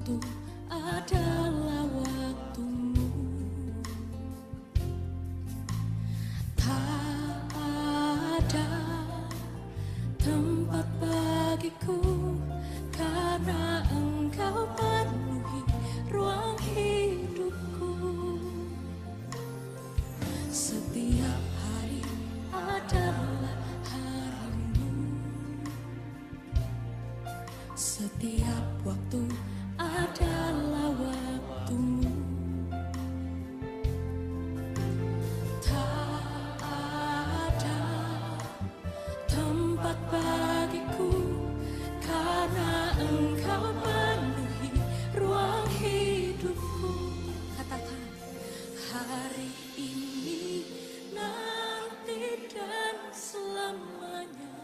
waktu adalah waktumu. Tak ada tempat bagiku karena Engkau penuhi ruang hidupku. Setiap hari adalah harimu. Setiap waktu adalah waktumu. Tak ada tempat bagiku karena Engkau penuhi ruang hidupku. Katakan, hari ini, nanti dan selamanya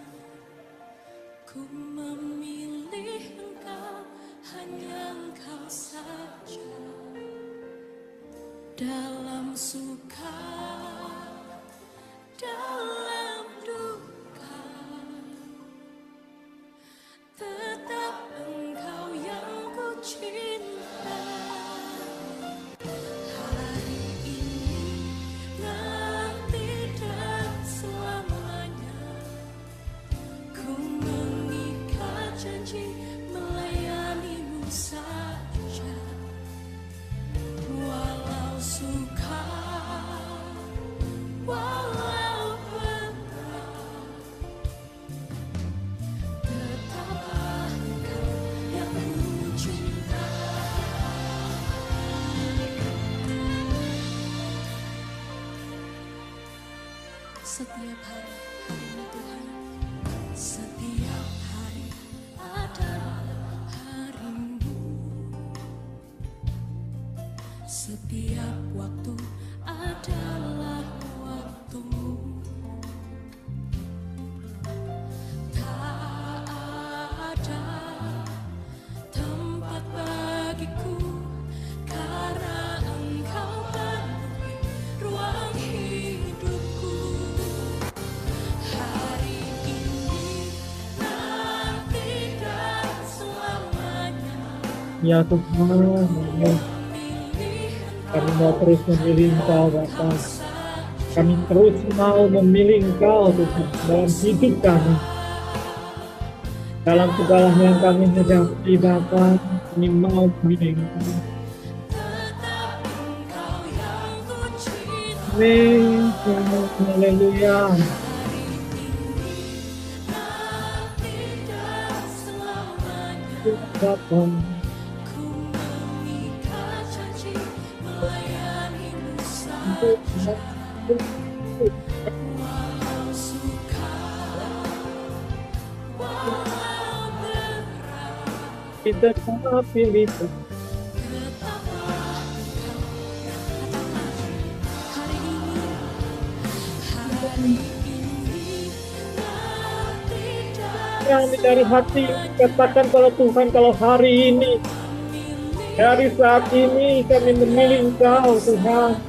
ku memilih Engkau, hanya Engkau saja. Dalam suka, dalam duka, tetap Engkau yang ku cinta. Hari ini, nanti dan selamanya ku mengikat janji melayanimu saja. Walau suka, walau berat, tetaplah Engkau yang ku cinta. Setiap hari, hari Tuhan, setiap hari adalah harimu. Setiap waktu adalah waktumu. Tak ada tempat bagiku karena Engkau penuhi ruang hidupku. Hari ini, nanti dan selamanya Ya Tuhan, kami mau terus memilih Engkau Bapa. Kami terus mau memilih Engkau Tuhan dalam hidup kami. Dalam segala yang kami hadapi Bapa, kami mau memilih Engkau. Amin. Haleluya. Bapa. Kita tak pilih kami dari hati katakan kalau Tuhan, kalau hari ini, dari saat ini kami memilih Engkau Tuhan.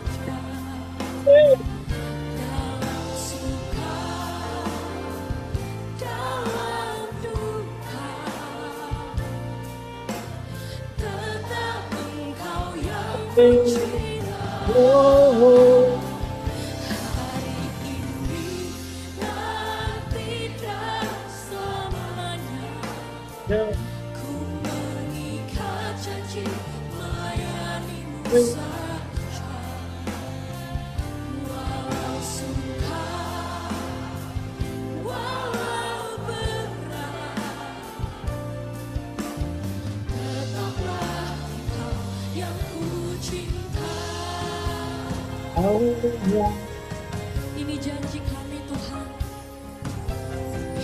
Oh, ya. Oh, ya. Ini janji kami Tuhan,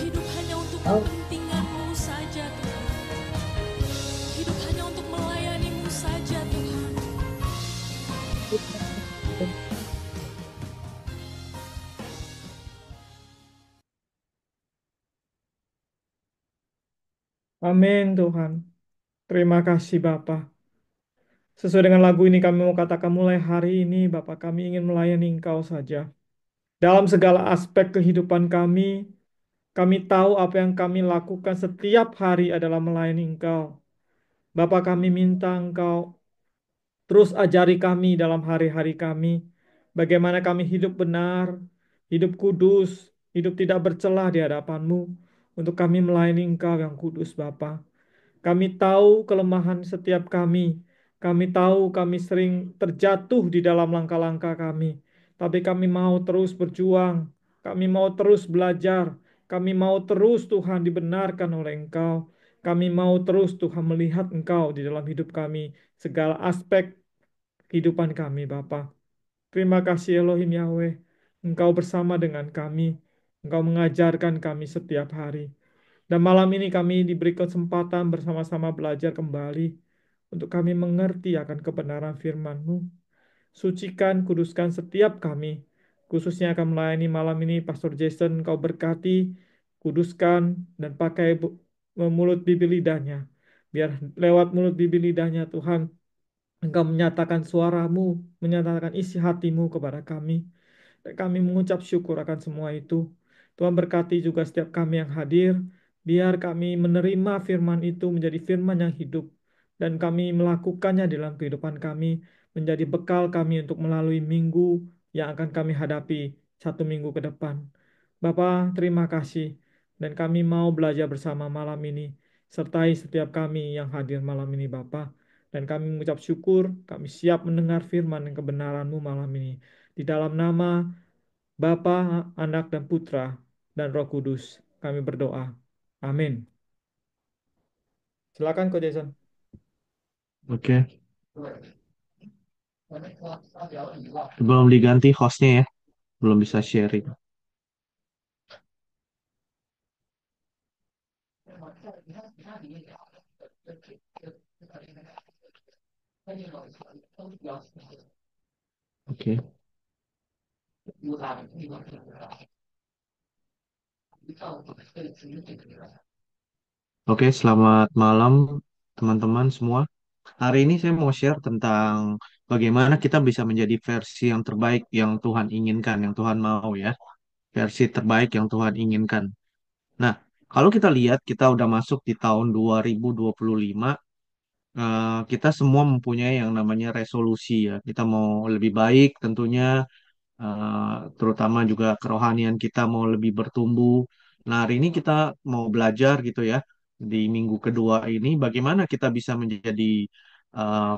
hidup hanya untuk kepentingan-Mu saja Tuhan, hidup hanya untuk melayani-Mu saja Tuhan. Amin Tuhan. Terima kasih Bapa. Sesuai dengan lagu ini kami mau katakan mulai hari ini Bapak kami ingin melayani Engkau saja. Dalam segala aspek kehidupan kami tahu apa yang kami lakukan setiap hari adalah melayani Engkau. Bapa kami minta Engkau terus ajari kami dalam hari-hari kami, bagaimana kami hidup benar, hidup kudus, hidup tidak bercelah di hadapan-Mu, untuk kami melayani Engkau yang kudus, Bapa. Kami tahu kelemahan setiap kami. Kami tahu kami sering terjatuh di dalam langkah-langkah kami. Tapi kami mau terus berjuang. Kami mau terus belajar. Kami mau terus Tuhan dibenarkan oleh Engkau. Kami mau terus Tuhan melihat Engkau di dalam hidup kami. Segala aspek kehidupan kami, Bapa. Terima kasih Elohim Yahweh. Engkau bersama dengan kami. Engkau mengajarkan kami setiap hari. Dan malam ini kami diberi kesempatan bersama-sama belajar kembali untuk kami mengerti akan kebenaran firman-Mu. Sucikan, kuduskan setiap kami, khususnya akan melayani malam ini Pastor Jason, Kau berkati, kuduskan, dan pakai mulut bibir lidahnya. Biar lewat mulut bibir lidahnya Tuhan, Engkau menyatakan suaramu, menyatakan isi hatimu kepada kami. Dan kami mengucap syukur akan semua itu. Tuhan berkati juga setiap kami yang hadir. Biar kami menerima firman itu menjadi firman yang hidup. Dan kami melakukannya dalam kehidupan kami. Menjadi bekal kami untuk melalui minggu yang akan kami hadapi 1 minggu ke depan. Bapa, terima kasih. Dan kami mau belajar bersama malam ini. Sertai setiap kami yang hadir malam ini, Bapa. Dan kami mengucap syukur, kami siap mendengar firman dan kebenaran-Mu malam ini. Di dalam nama Bapa, Anak, dan Putra, dan Roh Kudus, kami berdoa. Amin. Silakan, Ko Jason. Oke, belum diganti hostnya ya, belum bisa sharing. Oke, oke, selamat malam teman-teman semua. Hari ini saya mau share tentang bagaimana kita bisa menjadi versi yang terbaik yang Tuhan inginkan, yang Tuhan mau ya. Versi terbaik yang Tuhan inginkan. Nah, kalau kita lihat kita udah masuk di tahun 2025, kita semua mempunyai yang namanya resolusi ya. Kita mau lebih baik tentunya, terutama juga kerohanian kita mau lebih bertumbuh. Nah, hari ini kita mau belajar gitu ya, di minggu kedua ini, bagaimana kita bisa menjadi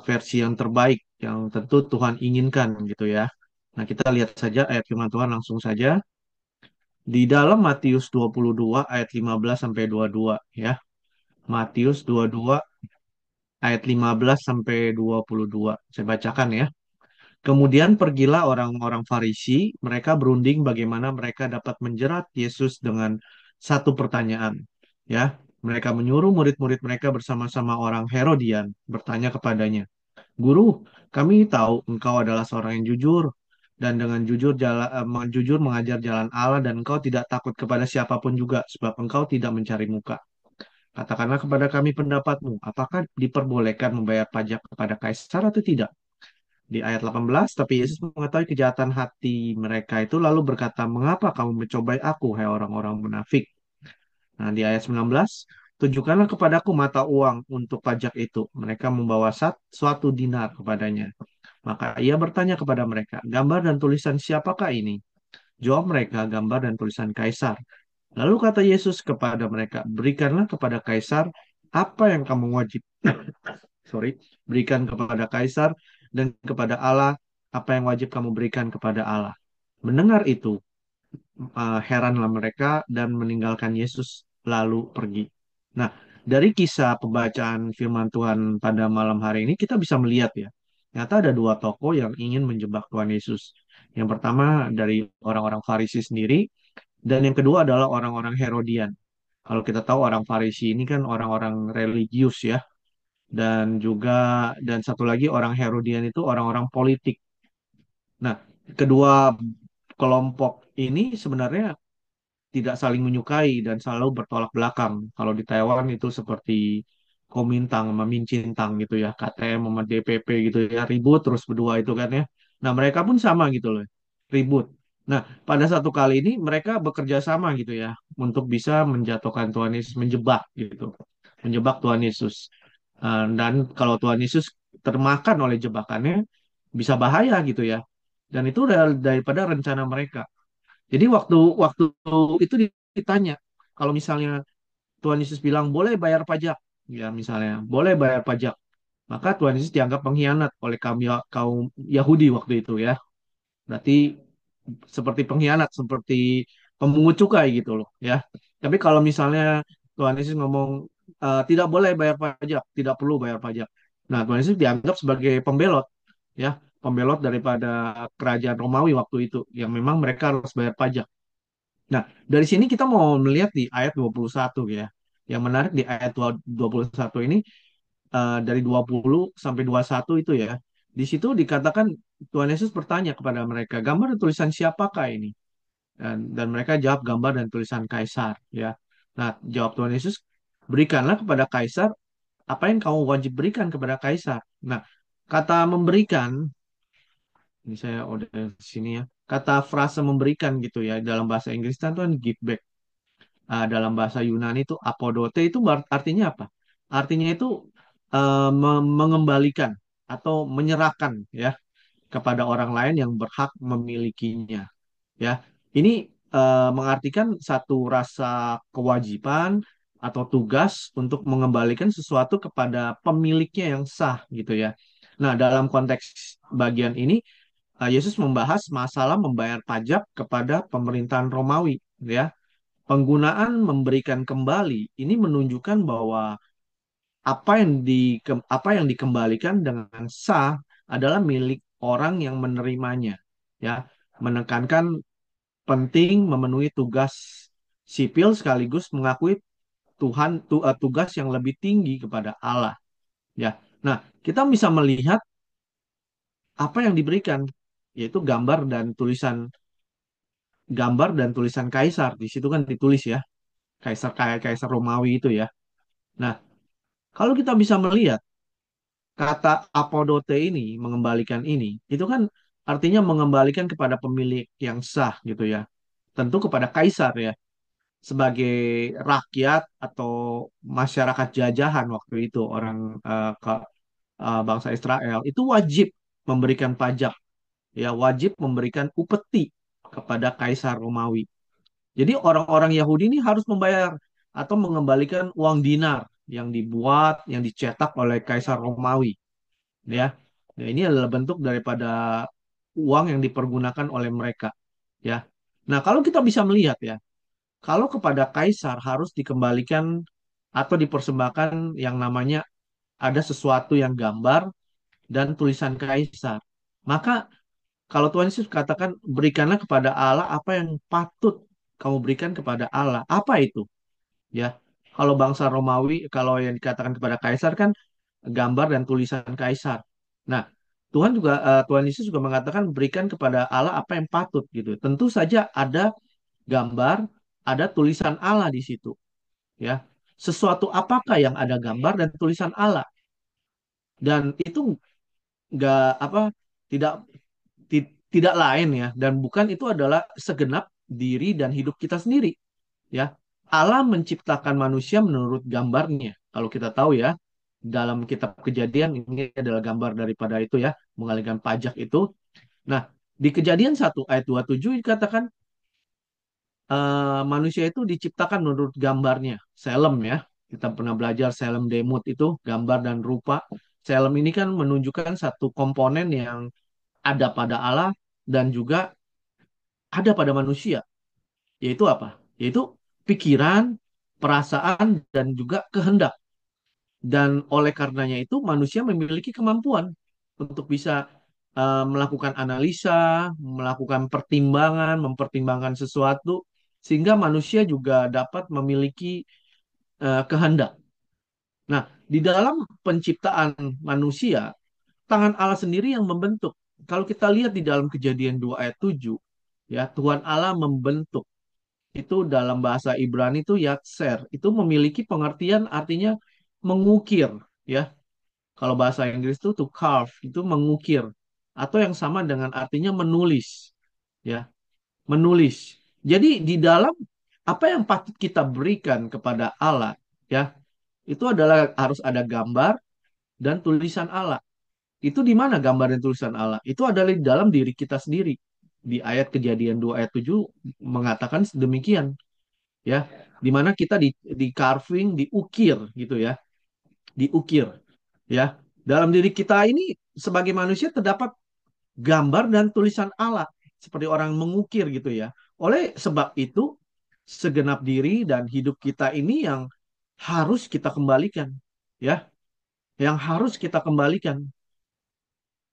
versi yang terbaik yang tentu Tuhan inginkan gitu ya. Nah, kita lihat saja ayat firman Tuhan langsung saja. Di dalam Matius 22 ayat 15 sampai 22 ya. Matius 22 ayat 15 sampai 22. Saya bacakan ya. Kemudian pergilah orang-orang Farisi, mereka berunding bagaimana mereka dapat menjerat Yesus dengan satu pertanyaan. Ya, mereka menyuruh murid-murid mereka bersama-sama orang Herodian bertanya kepadanya, "Guru, kami tahu engkau adalah seorang yang jujur dan dengan jujur mengajar jalan Allah dan engkau tidak takut kepada siapapun juga sebab engkau tidak mencari muka. Katakanlah kepada kami pendapatmu, apakah diperbolehkan membayar pajak kepada kaisar atau tidak?" Di ayat 18, tapi Yesus mengetahui kejahatan hati mereka itu lalu berkata, "Mengapa kamu mencobai aku, hai orang-orang munafik?" Nah, di ayat 19, "Tunjukkanlah kepadaku mata uang untuk pajak itu." Mereka membawa suatu dinar kepadanya. Maka ia bertanya kepada mereka, "Gambar dan tulisan siapakah ini?" Jawab mereka, "Gambar dan tulisan Kaisar." Lalu kata Yesus kepada mereka, "Berikanlah kepada Kaisar apa yang kamu wajib sorry, berikan kepada Kaisar dan kepada Allah apa yang wajib kamu berikan kepada Allah." Mendengar itu, heranlah mereka dan meninggalkan Yesus lalu pergi. Nah, dari kisah pembacaan firman Tuhan pada malam hari ini kita bisa melihat ya, ternyata ada dua tokoh yang ingin menjebak Tuhan Yesus. Yang pertama dari orang-orang Farisi sendiri, dan yang kedua adalah orang-orang Herodian. Kalau kita tahu orang Farisi ini kan orang-orang religius ya, dan satu lagi orang Herodian itu orang-orang politik. Nah, kedua kelompok ini sebenarnya tidak saling menyukai dan selalu bertolak belakang. Kalau di Taiwan itu seperti Komintang sama Mincintang gitu ya, KTM sama DPP gitu ya, ribut terus berdua itu kan ya. Nah, mereka pun sama gitu loh, ribut. Nah, pada satu kali ini mereka bekerja sama gitu ya untuk bisa menjatuhkan Tuhan Yesus, menjebak gitu. Menjebak Tuhan Yesus. Dan kalau Tuhan Yesus termakan oleh jebakannya, bisa bahaya gitu ya. Dan itu daripada rencana mereka. Jadi waktu waktu itu ditanya, kalau misalnya Tuhan Yesus bilang boleh bayar pajak, ya misalnya boleh bayar pajak, maka Tuhan Yesus dianggap pengkhianat oleh kaum Yahudi waktu itu ya. Berarti seperti pengkhianat, seperti pemungut cukai gitu loh ya. Tapi kalau misalnya Tuhan Yesus ngomong tidak boleh bayar pajak, tidak perlu bayar pajak. Nah, Tuhan Yesus dianggap sebagai pembelot ya, pembelot daripada kerajaan Romawi waktu itu yang memang mereka harus bayar pajak. Nah, dari sini kita mau melihat di ayat 21 ya. Yang menarik di ayat 21 ini dari 20 sampai 21 itu ya. Di situ dikatakan Tuhan Yesus bertanya kepada mereka, gambar dan tulisan siapakah ini? Dan mereka jawab gambar dan tulisan Kaisar ya. Nah, jawab Tuhan Yesus, berikanlah kepada Kaisar apa yang kamu wajib berikan kepada Kaisar. Nah, kata memberikan, ini saya udah di sini ya. Kata frase memberikan gitu ya dalam bahasa Inggris itu kan give back. Dalam bahasa Yunani itu apodote itu artinya apa? Artinya itu mengembalikan atau menyerahkan ya kepada orang lain yang berhak memilikinya. Ya, ini mengartikan satu rasa kewajiban atau tugas untuk mengembalikan sesuatu kepada pemiliknya yang sah gitu ya. Nah, dalam konteks bagian ini Yesus membahas masalah membayar pajak kepada pemerintahan Romawi ya. Penggunaan memberikan kembali ini menunjukkan bahwa apa yang dikembalikan dengan sah adalah milik orang yang menerimanya ya, menekankan penting memenuhi tugas sipil sekaligus mengakui tugas yang lebih tinggi kepada Allah ya. Nah, kita bisa melihat apa yang diberikan, yaitu gambar dan tulisan kaisar. Di situ kan ditulis ya, kaisar kayak kaisar Romawi itu ya. Nah, kalau kita bisa melihat kata apodote ini, mengembalikan ini, itu kan artinya mengembalikan kepada pemilik yang sah gitu ya. Tentu kepada kaisar ya, sebagai rakyat atau masyarakat jajahan waktu itu orang bangsa Israel itu wajib memberikan pajak ya, wajib memberikan upeti kepada kaisar Romawi. Jadi orang-orang Yahudi ini harus membayar atau mengembalikan uang dinar yang dibuat, yang dicetak oleh kaisar Romawi ya. Nah, ini adalah bentuk daripada uang yang dipergunakan oleh mereka ya. Nah, kalau kita bisa melihat ya, kalau kepada kaisar harus dikembalikan atau dipersembahkan yang namanya ada sesuatu yang gambar dan tulisan kaisar. Maka kalau Tuhan Yesus katakan berikanlah kepada Allah apa yang patut kamu berikan kepada Allah. Apa itu? Ya. Kalau bangsa Romawi, kalau yang dikatakan kepada kaisar kan gambar dan tulisan kaisar. Nah, Tuhan Yesus juga mengatakan berikan kepada Allah apa yang patut gitu. Tentu saja ada gambar, ada tulisan Allah di situ, ya. Sesuatu apakah yang ada gambar dan tulisan Allah? Dan itu nggak apa tidak tidak lain ya dan bukan itu adalah segenap diri dan hidup kita sendiri, ya. Allah menciptakan manusia menurut gambarnya. Kalau kita tahu ya, dalam kitab Kejadian ini adalah gambar daripada itu ya, mengalihkan pajak itu. Nah, di Kejadian 1 ayat 27 dikatakan manusia itu diciptakan menurut gambarnya. Selem ya. Kita pernah belajar Selem Demut itu gambar dan rupa. Selem ini kan menunjukkan satu komponen yang ada pada Allah dan juga ada pada manusia. Yaitu apa? Yaitu pikiran, perasaan, dan juga kehendak. Dan oleh karenanya itu manusia memiliki kemampuan untuk bisa melakukan analisa, melakukan pertimbangan, mempertimbangkan sesuatu, sehingga manusia juga dapat memiliki kehendak. Nah, di dalam penciptaan manusia, tangan Allah sendiri yang membentuk. Kalau kita lihat di dalam Kejadian 2 ayat 7, ya, Tuhan Allah membentuk. Itu dalam bahasa Ibrani itu yatser. Itu memiliki pengertian artinya mengukir, ya. Kalau bahasa Inggris itu to carve, itu mengukir. Atau yang sama dengan artinya menulis, ya, menulis. Jadi di dalam apa yang patut kita berikan kepada Allah, ya, itu adalah harus ada gambar, dan tulisan Allah. Itu di mana gambar dan tulisan Allah? Itu adalah di dalam diri kita sendiri. Di ayat Kejadian 2 ayat 7 mengatakan demikian, ya. Di mana kita di carving, diukir gitu ya, diukir, ya. Dalam diri kita ini sebagai manusia terdapat gambar dan tulisan Allah seperti orang mengukir gitu ya. Oleh sebab itu segenap diri dan hidup kita ini yang harus kita kembalikan, ya, yang harus kita kembalikan.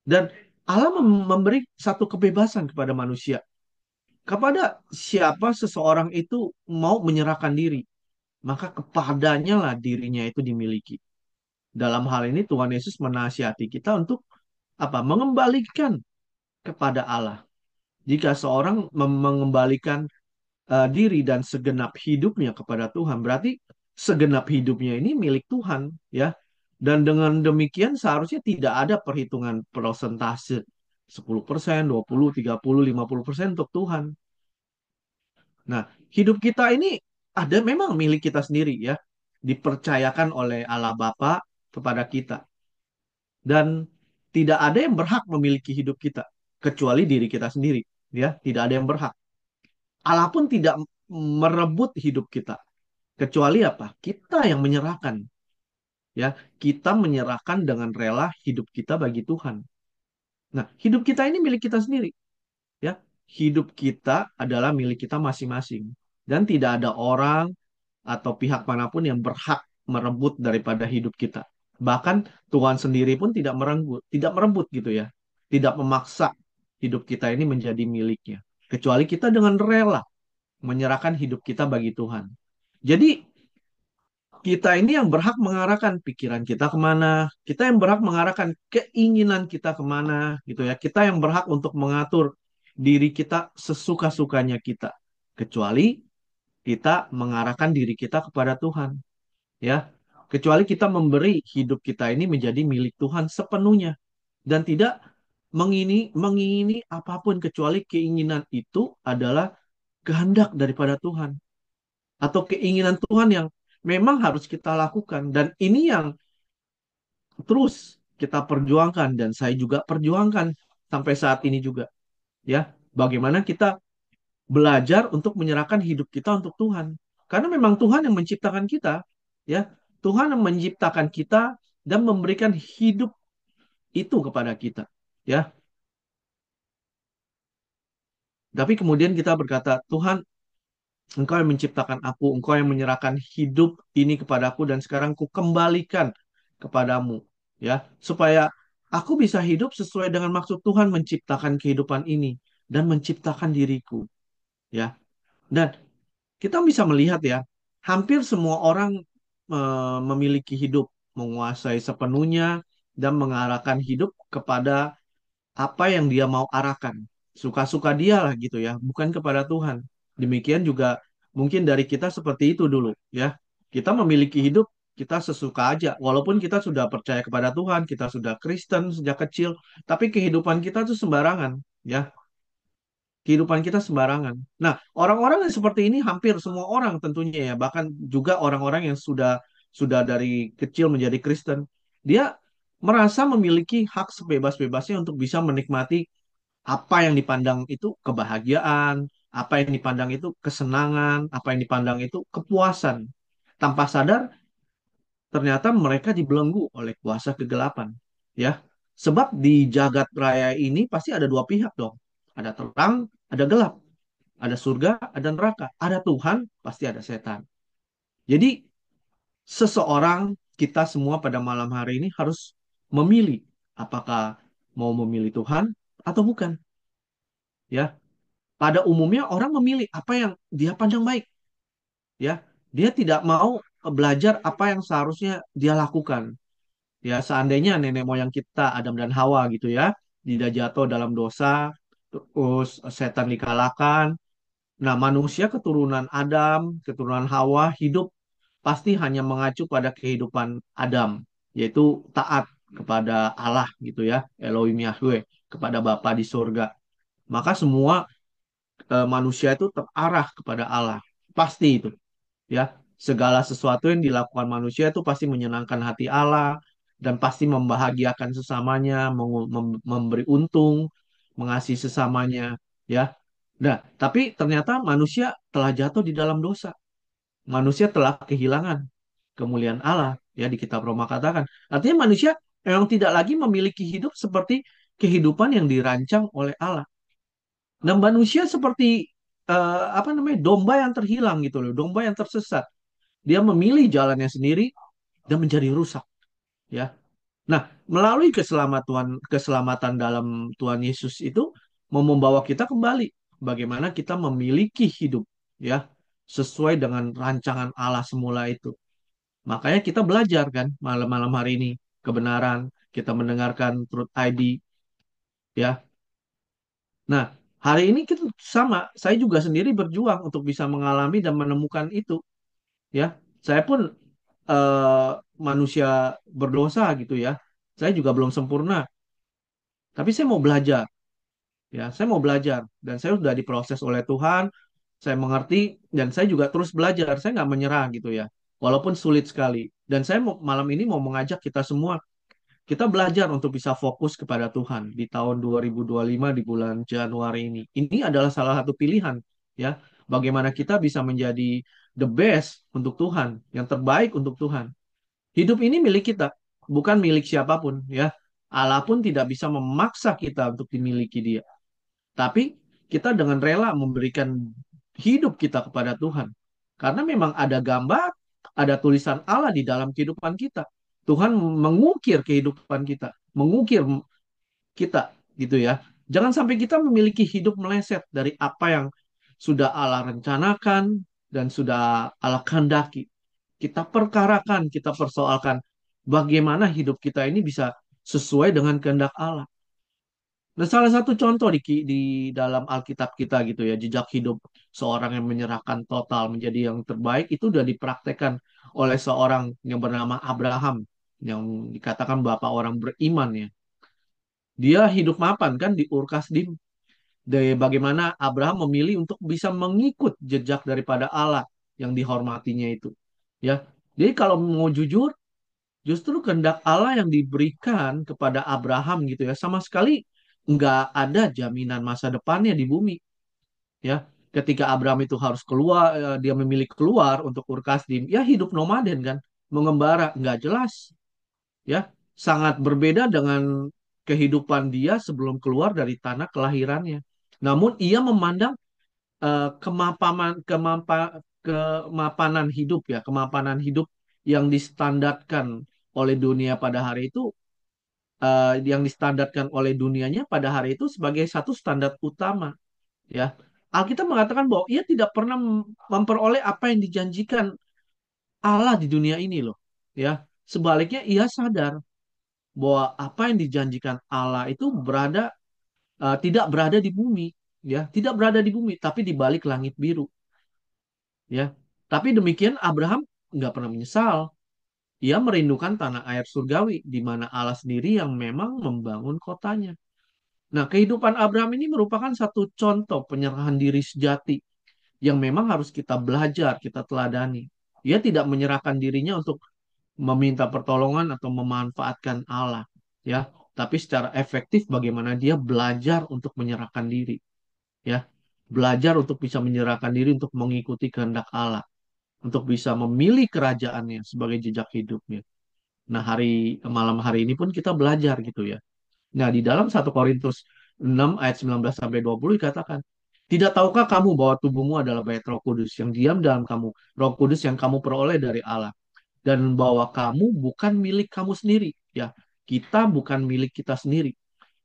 Dan Allah memberi satu kebebasan kepada manusia. Kepada siapa seseorang itu mau menyerahkan diri, maka kepadanya lah dirinya itu dimiliki. Dalam hal ini Tuhan Yesus menasihati kita untuk apa? Mengembalikan kepada Allah. Jika seorang mengembalikan diri dan segenap hidupnya kepada Tuhan, berarti segenap hidupnya ini milik Tuhan, ya. Dan dengan demikian seharusnya tidak ada perhitungan persentase 10%, 20, 30, 50% untuk Tuhan. Nah, hidup kita ini ada memang milik kita sendiri ya, dipercayakan oleh Allah Bapa kepada kita. Dan tidak ada yang berhak memiliki hidup kita kecuali diri kita sendiri, ya. Tidak ada yang berhak. Allah pun tidak merebut hidup kita. Kecuali apa? Kita yang menyerahkan. Ya, kita menyerahkan dengan rela hidup kita bagi Tuhan. Nah, hidup kita ini milik kita sendiri. Ya, hidup kita adalah milik kita masing-masing. Dan tidak ada orang atau pihak manapun yang berhak merebut daripada hidup kita. Bahkan Tuhan sendiri pun tidak merebut gitu ya. Tidak memaksa hidup kita ini menjadi miliknya. Kecuali kita dengan rela menyerahkan hidup kita bagi Tuhan. Jadi kita ini yang berhak mengarahkan pikiran kita kemana, kita yang berhak mengarahkan keinginan kita kemana, gitu ya. Kita yang berhak untuk mengatur diri kita sesuka-sukanya kita, kecuali kita mengarahkan diri kita kepada Tuhan, ya. Kecuali kita memberi hidup kita ini menjadi milik Tuhan sepenuhnya dan tidak mengingini apapun kecuali keinginan itu adalah kehendak daripada Tuhan atau keinginan Tuhan yang memang harus kita lakukan. Dan ini yang terus kita perjuangkan dan saya juga perjuangkan sampai saat ini juga. Ya, bagaimana kita belajar untuk menyerahkan hidup kita untuk Tuhan. Karena memang Tuhan yang menciptakan kita, ya. Tuhan yang menciptakan kita dan memberikan hidup itu kepada kita, ya. Tapi kemudian kita berkata, Tuhan, Engkau yang menciptakan aku, Engkau yang menyerahkan hidup ini kepadaku dan sekarang ku kembalikan kepadamu, ya, supaya aku bisa hidup sesuai dengan maksud Tuhan menciptakan kehidupan ini dan menciptakan diriku, ya. Dan kita bisa melihat ya, hampir semua orang memiliki hidup, menguasai sepenuhnya dan mengarahkan hidup kepada apa yang dia mau arahkan. Suka-suka dia lah gitu ya, bukan kepada Tuhan. Demikian juga mungkin dari kita seperti itu dulu ya. Kita memiliki hidup kita sesuka aja. Walaupun kita sudah percaya kepada Tuhan, kita sudah Kristen sejak kecil, tapi kehidupan kita tuh sembarangan ya. Kehidupan kita sembarangan. Nah, orang-orang yang seperti ini hampir semua orang tentunya ya, bahkan juga orang-orang yang sudah dari kecil menjadi Kristen, dia merasa memiliki hak sebebas-bebasnya untuk bisa menikmati apa yang dipandang itu kebahagiaan, apa yang dipandang itu kesenangan, apa yang dipandang itu kepuasan. Tanpa sadar, ternyata mereka dibelenggu oleh kuasa kegelapan. Ya, sebab di jagat raya ini pasti ada dua pihak dong. Ada terang, ada gelap. Ada surga, ada neraka. Ada Tuhan, pasti ada setan. Jadi, seseorang, kita semua pada malam hari ini harus memilih apakah mau memilih Tuhan atau bukan. Ya, pada umumnya orang memilih apa yang dia pandang baik, ya. Dia tidak mau belajar apa yang seharusnya dia lakukan. Ya, seandainya nenek moyang kita Adam dan Hawa gitu ya, tidak jatuh dalam dosa, terus setan dikalahkan. Nah, manusia keturunan Adam, keturunan Hawa hidup pasti hanya mengacu pada kehidupan Adam, yaitu taat kepada Allah gitu ya, Elohim Yahweh, kepada Bapa di surga. Maka semua manusia itu terarah kepada Allah. Pasti itu, ya. Segala sesuatu yang dilakukan manusia itu pasti menyenangkan hati Allah, dan pasti membahagiakan sesamanya, memberi untung, mengasihi sesamanya, ya. Nah, tapi ternyata manusia telah jatuh di dalam dosa. Manusia telah kehilangan kemuliaan Allah, ya di kitab Roma katakan. Artinya manusia memang tidak lagi memiliki hidup seperti kehidupan yang dirancang oleh Allah. Dan manusia seperti apa namanya domba yang terhilang gitu loh, domba yang tersesat. Dia memilih jalannya sendiri dan menjadi rusak, ya. Nah, melalui keselamatan dalam Tuhan Yesus itu mau membawa kita kembali bagaimana kita memiliki hidup, ya, sesuai dengan rancangan Allah semula itu. Makanya kita belajar kan malam-malam hari ini kebenaran, kita mendengarkan Truth ID, ya. Nah, hari ini kita sama, saya juga sendiri berjuang untuk bisa mengalami dan menemukan itu, ya. Saya pun eh, manusia berdosa gitu ya. Saya juga belum sempurna, tapi saya mau belajar, ya. Saya mau belajar dan saya sudah diproses oleh Tuhan. Saya mengerti dan saya juga terus belajar. Saya nggak menyerah gitu ya, walaupun sulit sekali. Dan saya malam ini mau mengajak kita semua, kita belajar untuk bisa fokus kepada Tuhan di tahun 2025 di bulan Januari ini. Ini adalah salah satu pilihan, ya. Bagaimana kita bisa menjadi the best untuk Tuhan, yang terbaik untuk Tuhan. Hidup ini milik kita, bukan milik siapapun, ya. Allah pun tidak bisa memaksa kita untuk dimiliki Dia. Tapi kita dengan rela memberikan hidup kita kepada Tuhan. Karena memang ada gambar, ada tulisan Allah di dalam kehidupan kita. Tuhan mengukir kehidupan kita, mengukir kita gitu ya. Jangan sampai kita memiliki hidup meleset dari apa yang sudah Allah rencanakan dan sudah Allah kehendaki. Kita perkarakan, kita persoalkan bagaimana hidup kita ini bisa sesuai dengan kehendak Allah. Nah, salah satu contoh di dalam Alkitab kita gitu ya, jejak hidup seorang yang menyerahkan total menjadi yang terbaik itu udah dipraktekkan oleh seorang yang bernama Abraham, yang dikatakan bapak orang beriman ya. Dia hidup mapan kan di Ur Kasdim. Dari bagaimana Abraham memilih untuk bisa mengikut jejak daripada Allah yang dihormatinya itu. Ya. Jadi kalau mau jujur, justru kehendak Allah yang diberikan kepada Abraham gitu ya, sama sekali nggak ada jaminan masa depannya di bumi. Ya, ketika Abraham itu harus keluar, dia memilih keluar untuk Ur Kasdim, ya hidup nomaden kan, mengembara, nggak jelas. Ya, sangat berbeda dengan kehidupan dia sebelum keluar dari tanah kelahirannya. Namun ia memandang kemapanan hidup ya, kemapanan hidup yang distandarkan oleh dunia pada hari itu, yang distandarkan oleh dunianya pada hari itu sebagai satu standar utama, ya. Alkitab mengatakan bahwa ia tidak pernah memperoleh apa yang dijanjikan Allah di dunia ini loh, ya. Sebaliknya ia sadar bahwa apa yang dijanjikan Allah itu tidak berada di bumi, ya, tidak berada di bumi, tapi di balik langit biru, ya. Tapi demikian Abraham nggak pernah menyesal. Ia merindukan tanah air surgawi di mana Allah sendiri yang memang membangun kotanya. Nah, kehidupan Abraham ini merupakan satu contoh penyerahan diri sejati yang memang harus kita belajar, kita teladani. Ia tidak menyerahkan dirinya untuk meminta pertolongan atau memanfaatkan Allah, ya. Tapi secara efektif bagaimana dia belajar untuk menyerahkan diri, ya. Belajar untuk bisa menyerahkan diri untuk mengikuti kehendak Allah, untuk bisa memilih kerajaannya sebagai jejak hidupnya. Nah, malam hari ini pun kita belajar gitu ya. Nah, di dalam 1 Korintus 6 ayat 19 sampai 20 dikatakan, "Tidak tahukah kamu bahwa tubuhmu adalah bait Roh Kudus yang diam dalam kamu, Roh Kudus yang kamu peroleh dari Allah, dan bahwa kamu bukan milik kamu sendiri." Ya, kita bukan milik kita sendiri.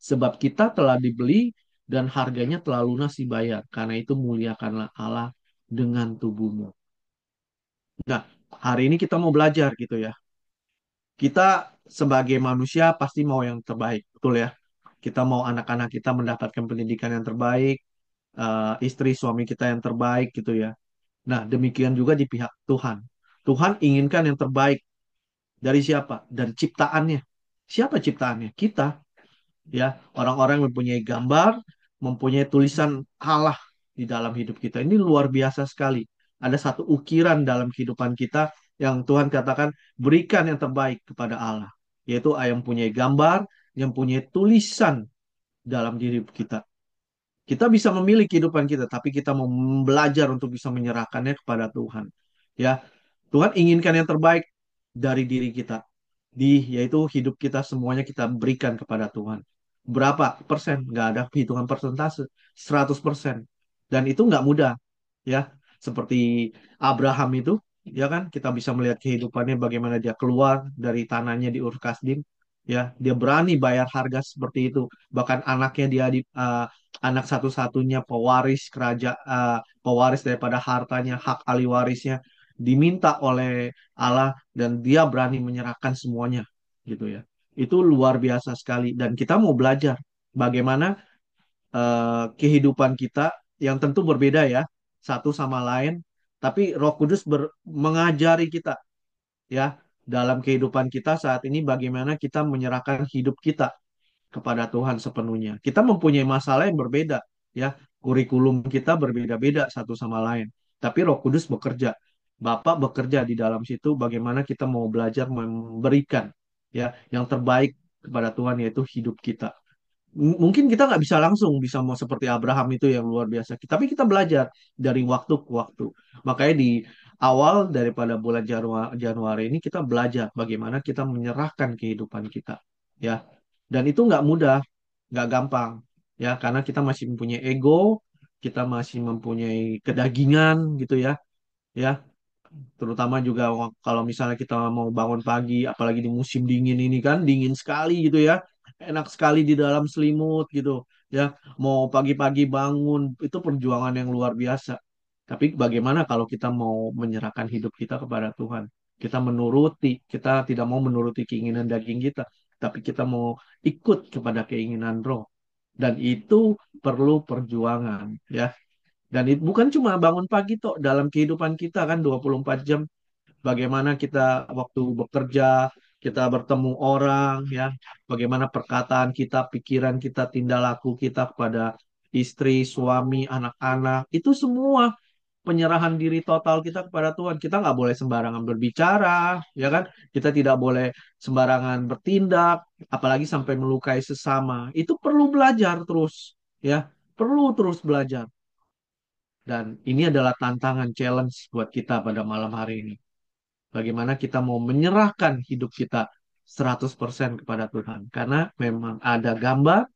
Sebab kita telah dibeli dan harganya telah lunas dibayar. Karena itu muliakanlah Allah dengan tubuhmu. Nah, hari ini kita mau belajar gitu ya. Kita sebagai manusia pasti mau yang terbaik, betul ya. Kita mau anak-anak kita mendapatkan pendidikan yang terbaik, istri suami kita yang terbaik gitu ya. Nah, demikian juga di pihak Tuhan. Tuhan inginkan yang terbaik dari siapa? Dari ciptaannya. Siapa ciptaannya? Kita, ya. Orang-orang yang mempunyai gambar, mempunyai tulisan Allah di dalam hidup kita. Ini luar biasa sekali. Ada satu ukiran dalam kehidupan kita yang Tuhan katakan berikan yang terbaik kepada Allah. yaitu yang punya gambar, yang punya tulisan dalam diri kita. Kita bisa memilih kehidupan kita, tapi kita mau belajar untuk bisa menyerahkannya kepada Tuhan. Ya, Tuhan inginkan yang terbaik dari diri kita. Yaitu hidup kita semuanya kita berikan kepada Tuhan. Berapa persen? Nggak ada hitungan persentase. 100%. Dan itu nggak mudah. Ya, seperti Abraham itu, ya kan? Kita bisa melihat kehidupannya bagaimana dia keluar dari tanahnya di Ur Kasdim. Ya, dia berani bayar harga seperti itu. Bahkan anaknya dia anak satu-satunya pewaris daripada hartanya, hak ahli warisnya diminta oleh Allah dan dia berani menyerahkan semuanya gitu ya. Itu luar biasa sekali dan kita mau belajar bagaimana kehidupan kita yang tentu berbeda ya satu sama lain, tapi Roh Kudus mengajari kita ya dalam kehidupan kita saat ini bagaimana kita menyerahkan hidup kita kepada Tuhan sepenuhnya. Kita mempunyai masalah yang berbeda, ya. Kurikulum kita berbeda-beda satu sama lain. Tapi Roh Kudus bekerja. Bapak bekerja di dalam situ bagaimana kita mau belajar memberikan ya yang terbaik kepada Tuhan yaitu hidup kita. Mungkin kita nggak bisa langsung bisa mau seperti Abraham itu yang luar biasa. Tapi kita belajar dari waktu ke waktu. Makanya di awal daripada bulan Januari ini kita belajar bagaimana kita menyerahkan kehidupan kita. Ya, dan itu nggak mudah, nggak gampang. Ya, karena kita masih mempunyai ego, kita masih mempunyai kedagingan gitu ya. Ya, terutama juga kalau misalnya kita mau bangun pagi, apalagi di musim dingin ini kan, dingin sekali gitu ya. Enak sekali di dalam selimut gitu. Ya, mau pagi-pagi bangun, itu perjuangan yang luar biasa. Tapi bagaimana kalau kita mau menyerahkan hidup kita kepada Tuhan? Kita tidak mau menuruti keinginan daging kita, tapi kita mau ikut kepada keinginan roh. Dan itu perlu perjuangan, ya. Dan itu bukan cuma bangun pagi toh dalam kehidupan kita kan 24 jam bagaimana kita waktu bekerja, kita bertemu orang ya, bagaimana perkataan kita, pikiran kita, tindak laku kita kepada istri, suami, anak-anak, itu semua penyerahan diri total kita kepada Tuhan. Kita nggak boleh sembarangan berbicara, ya kan? Kita tidak boleh sembarangan bertindak, apalagi sampai melukai sesama. Itu perlu belajar terus, ya. Perlu terus belajar. Dan ini adalah tantangan challenge buat kita pada malam hari ini. Bagaimana kita mau menyerahkan hidup kita 100% kepada Tuhan. Karena memang ada gambar,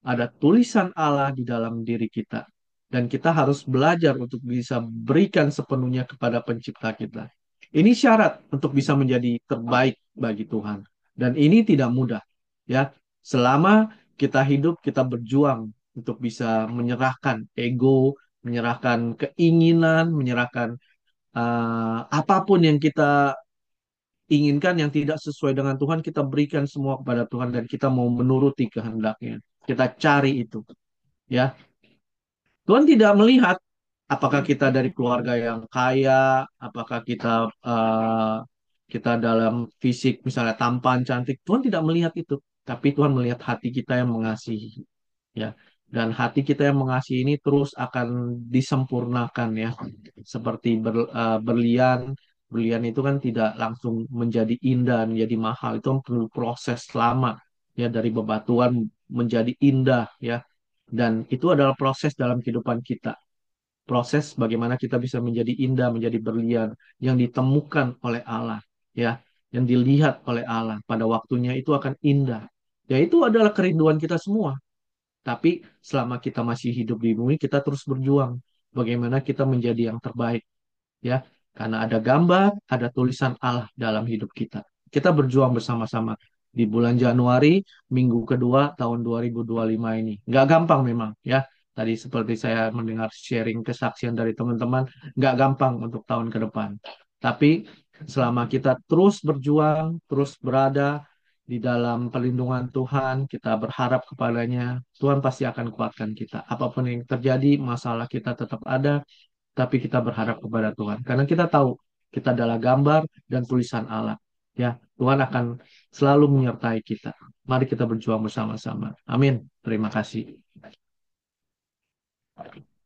ada tulisan Allah di dalam diri kita. Dan kita harus belajar untuk bisa berikan sepenuhnya kepada pencipta kita. Ini syarat untuk bisa menjadi terbaik bagi Tuhan. Dan ini tidak mudah. Ya, selama kita hidup, kita berjuang untuk bisa menyerahkan ego, menyerahkan keinginan, menyerahkan apapun yang kita inginkan yang tidak sesuai dengan Tuhan, kita berikan semua kepada Tuhan dan kita mau menuruti kehendaknya. Kita cari itu, ya. Tuhan tidak melihat apakah kita dari keluarga yang kaya, apakah kita dalam fisik misalnya tampan, cantik. Tuhan tidak melihat itu, tapi Tuhan melihat hati kita yang mengasihi, ya. Dan hati kita yang mengasihi ini terus akan disempurnakan ya, seperti berlian. Berlian itu kan tidak langsung menjadi indah, menjadi mahal. Itu kan perlu proses lama ya dari bebatuan menjadi indah ya. Dan itu adalah proses dalam kehidupan kita. Proses bagaimana kita bisa menjadi indah, menjadi berlian yang ditemukan oleh Allah ya, yang dilihat oleh Allah pada waktunya itu akan indah. Ya itu adalah kerinduan kita semua. Tapi selama kita masih hidup di bumi, kita terus berjuang. Bagaimana kita menjadi yang terbaik, ya. Karena ada gambar, ada tulisan Allah dalam hidup kita. Kita berjuang bersama-sama di bulan Januari, minggu kedua tahun 2025 ini. Nggak gampang memang, ya. Tadi seperti saya mendengar sharing kesaksian dari teman-teman, nggak gampang untuk tahun ke depan. Tapi selama kita terus berjuang, terus berada di dalam perlindungan Tuhan, kita berharap kepadanya, Tuhan pasti akan kuatkan kita. Apapun yang terjadi, masalah kita tetap ada, tapi kita berharap kepada Tuhan. Karena kita tahu kita adalah gambar dan tulisan Allah. Ya, Tuhan akan selalu menyertai kita. Mari kita berjuang bersama-sama. Amin. Terima kasih.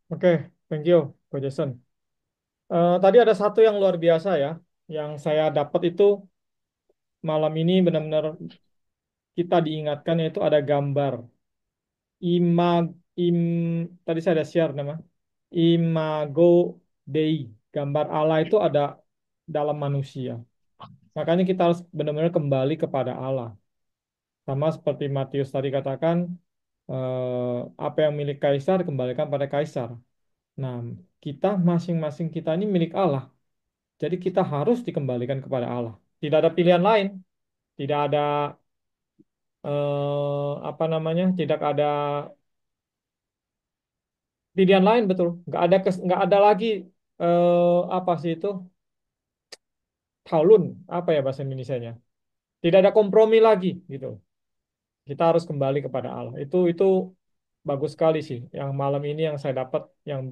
Oke, thank you, Ko Jason. Tadi ada satu yang luar biasa ya, yang saya dapat itu malam ini benar-benar kita diingatkan yaitu ada gambar imag im tadi saya ada share nama imago Dei. Gambar Allah itu ada dalam manusia. Makanya kita harus benar-benar kembali kepada Allah. Sama seperti Matius tadi katakan, apa yang milik kaisar kembalikan pada kaisar. Nah, kita masing-masing kita ini milik Allah. Jadi kita harus dikembalikan kepada Allah. Tidak ada pilihan lain. Tidak ada apa namanya? Tidak ada pilihan lain betul. Nggak ada lagi apa sih itu? Taulun, apa ya bahasa Indonesianya? Tidak ada kompromi lagi gitu. Kita harus kembali kepada Allah. Itu bagus sekali sih. Yang malam ini yang saya dapat yang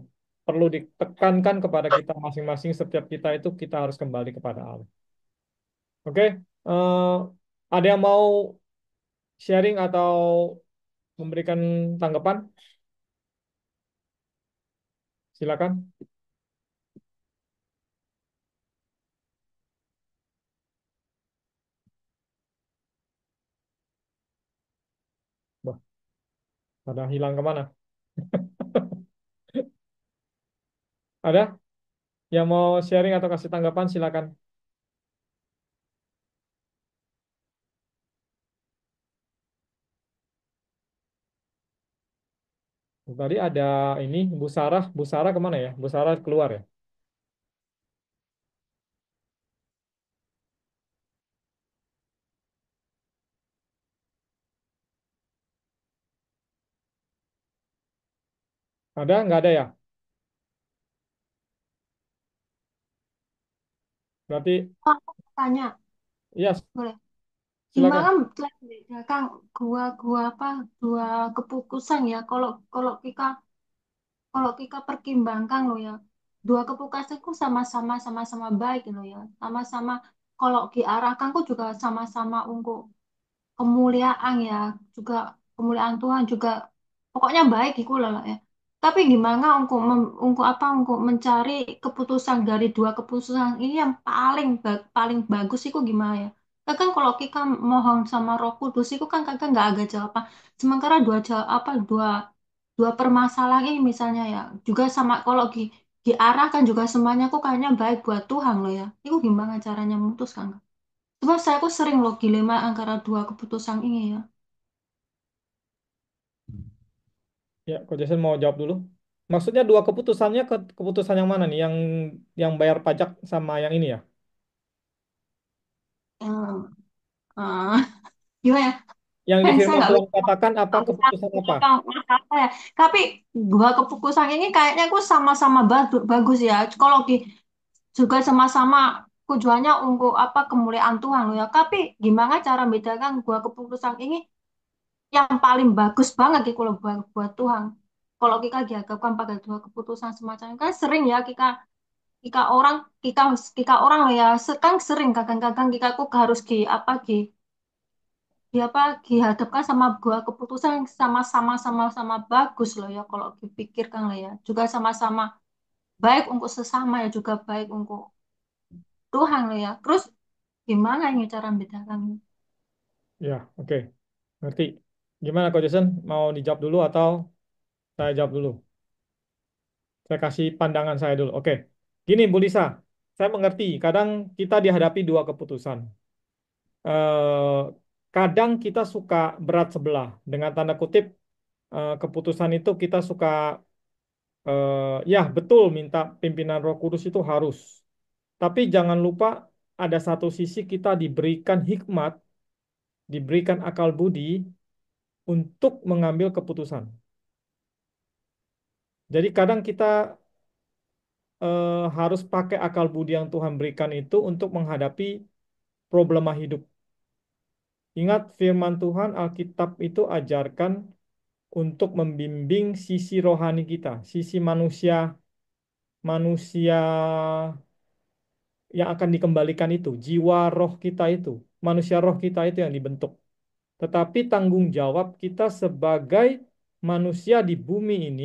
perlu ditekankan kepada kita masing-masing setiap kita itu kita harus kembali kepada Allah. Oke, ada yang mau sharing atau memberikan tanggapan? Silakan. Wah, pada hilang kemana? Ada yang mau sharing atau kasih tanggapan? Silakan. Tadi ada ini Bu Sarah kemana ya? Bu Sarah keluar ya? Ada? Nggak ada ya? Berarti, Oh, aku tanya, ya boleh? Gimana silakan. Kang, gua apa dua keputusan ya? Kalau kalau kita kalau kita pertimbangkan loh ya, dua keputusanku sama-sama baik loh ya, sama-sama kalau diarahkan kok juga sama-sama untuk kemuliaan ya, juga kemuliaan Tuhan juga pokoknya baik itu lah ya. Tapi gimana untuk apa untuk mencari keputusan dari dua keputusan ini yang paling bagus itu gimana ya? Kadang kalau kita mohon sama Roh Kudus itu kan kadang nggak ada jawaban. Sementara dua dua permasalahan ini misalnya ya juga sama kalau diarahkan juga semuanya kok kayaknya baik buat Tuhan loh ya. Itu gimana caranya memutuskan? Cuma saya kok sering loh dilema antara dua keputusan ini ya. Ya, Coach Jason mau jawab dulu. Maksudnya dua keputusannya keputusan yang mana nih? Yang bayar pajak sama yang ini ya? Hmm, eh, gimana ya? Yang di Saya firman nggak Tuhan bisa katakan apa nggak bisa keputusan apa? bilang apa ya. Tapi dua keputusan ini kayaknya aku sama-sama bagus ya. Kalau juga sama-sama tujuannya untuk apa kemuliaan Tuhan loh ya. Tapi gimana cara membedakan dua keputusan ini yang paling bagus banget gitu loh buat Tuhan. Kalau kita dihadapkan pada dua keputusan semacam ini kan sering ya kita orang kita orang lah ya sekarang sering kadang-kadang kita kok harus di apa dihadapkan sama dua keputusan yang sama-sama bagus loh ya kalau dipikirkan lah ya juga sama-sama baik untuk sesama ya juga baik untuk Tuhan loh ya terus gimana ini cara membedakannya. Ya, oke. Ngerti. Gimana Coach Jason? Mau dijawab dulu atau saya jawab dulu? Saya kasih pandangan saya dulu. Oke. Gini Bu Lisa, saya mengerti. Kadang kita dihadapi dua keputusan. Eh, kadang kita suka berat sebelah. Dengan tanda kutip, keputusan itu kita suka, ya betul minta pimpinan Roh Kudus itu harus. Tapi jangan lupa ada satu sisi kita diberikan hikmat, diberikan akal budi untuk mengambil keputusan. Jadi kadang kita harus pakai akal budi yang Tuhan berikan itu untuk menghadapi problema hidup. Ingat firman Tuhan Alkitab itu ajarkan untuk membimbing sisi rohani kita, sisi manusia manusia yang akan dikembalikan itu, jiwa roh kita itu, manusia roh kita itu yang dibentuk. Tetapi tanggung jawab kita sebagai manusia di bumi ini,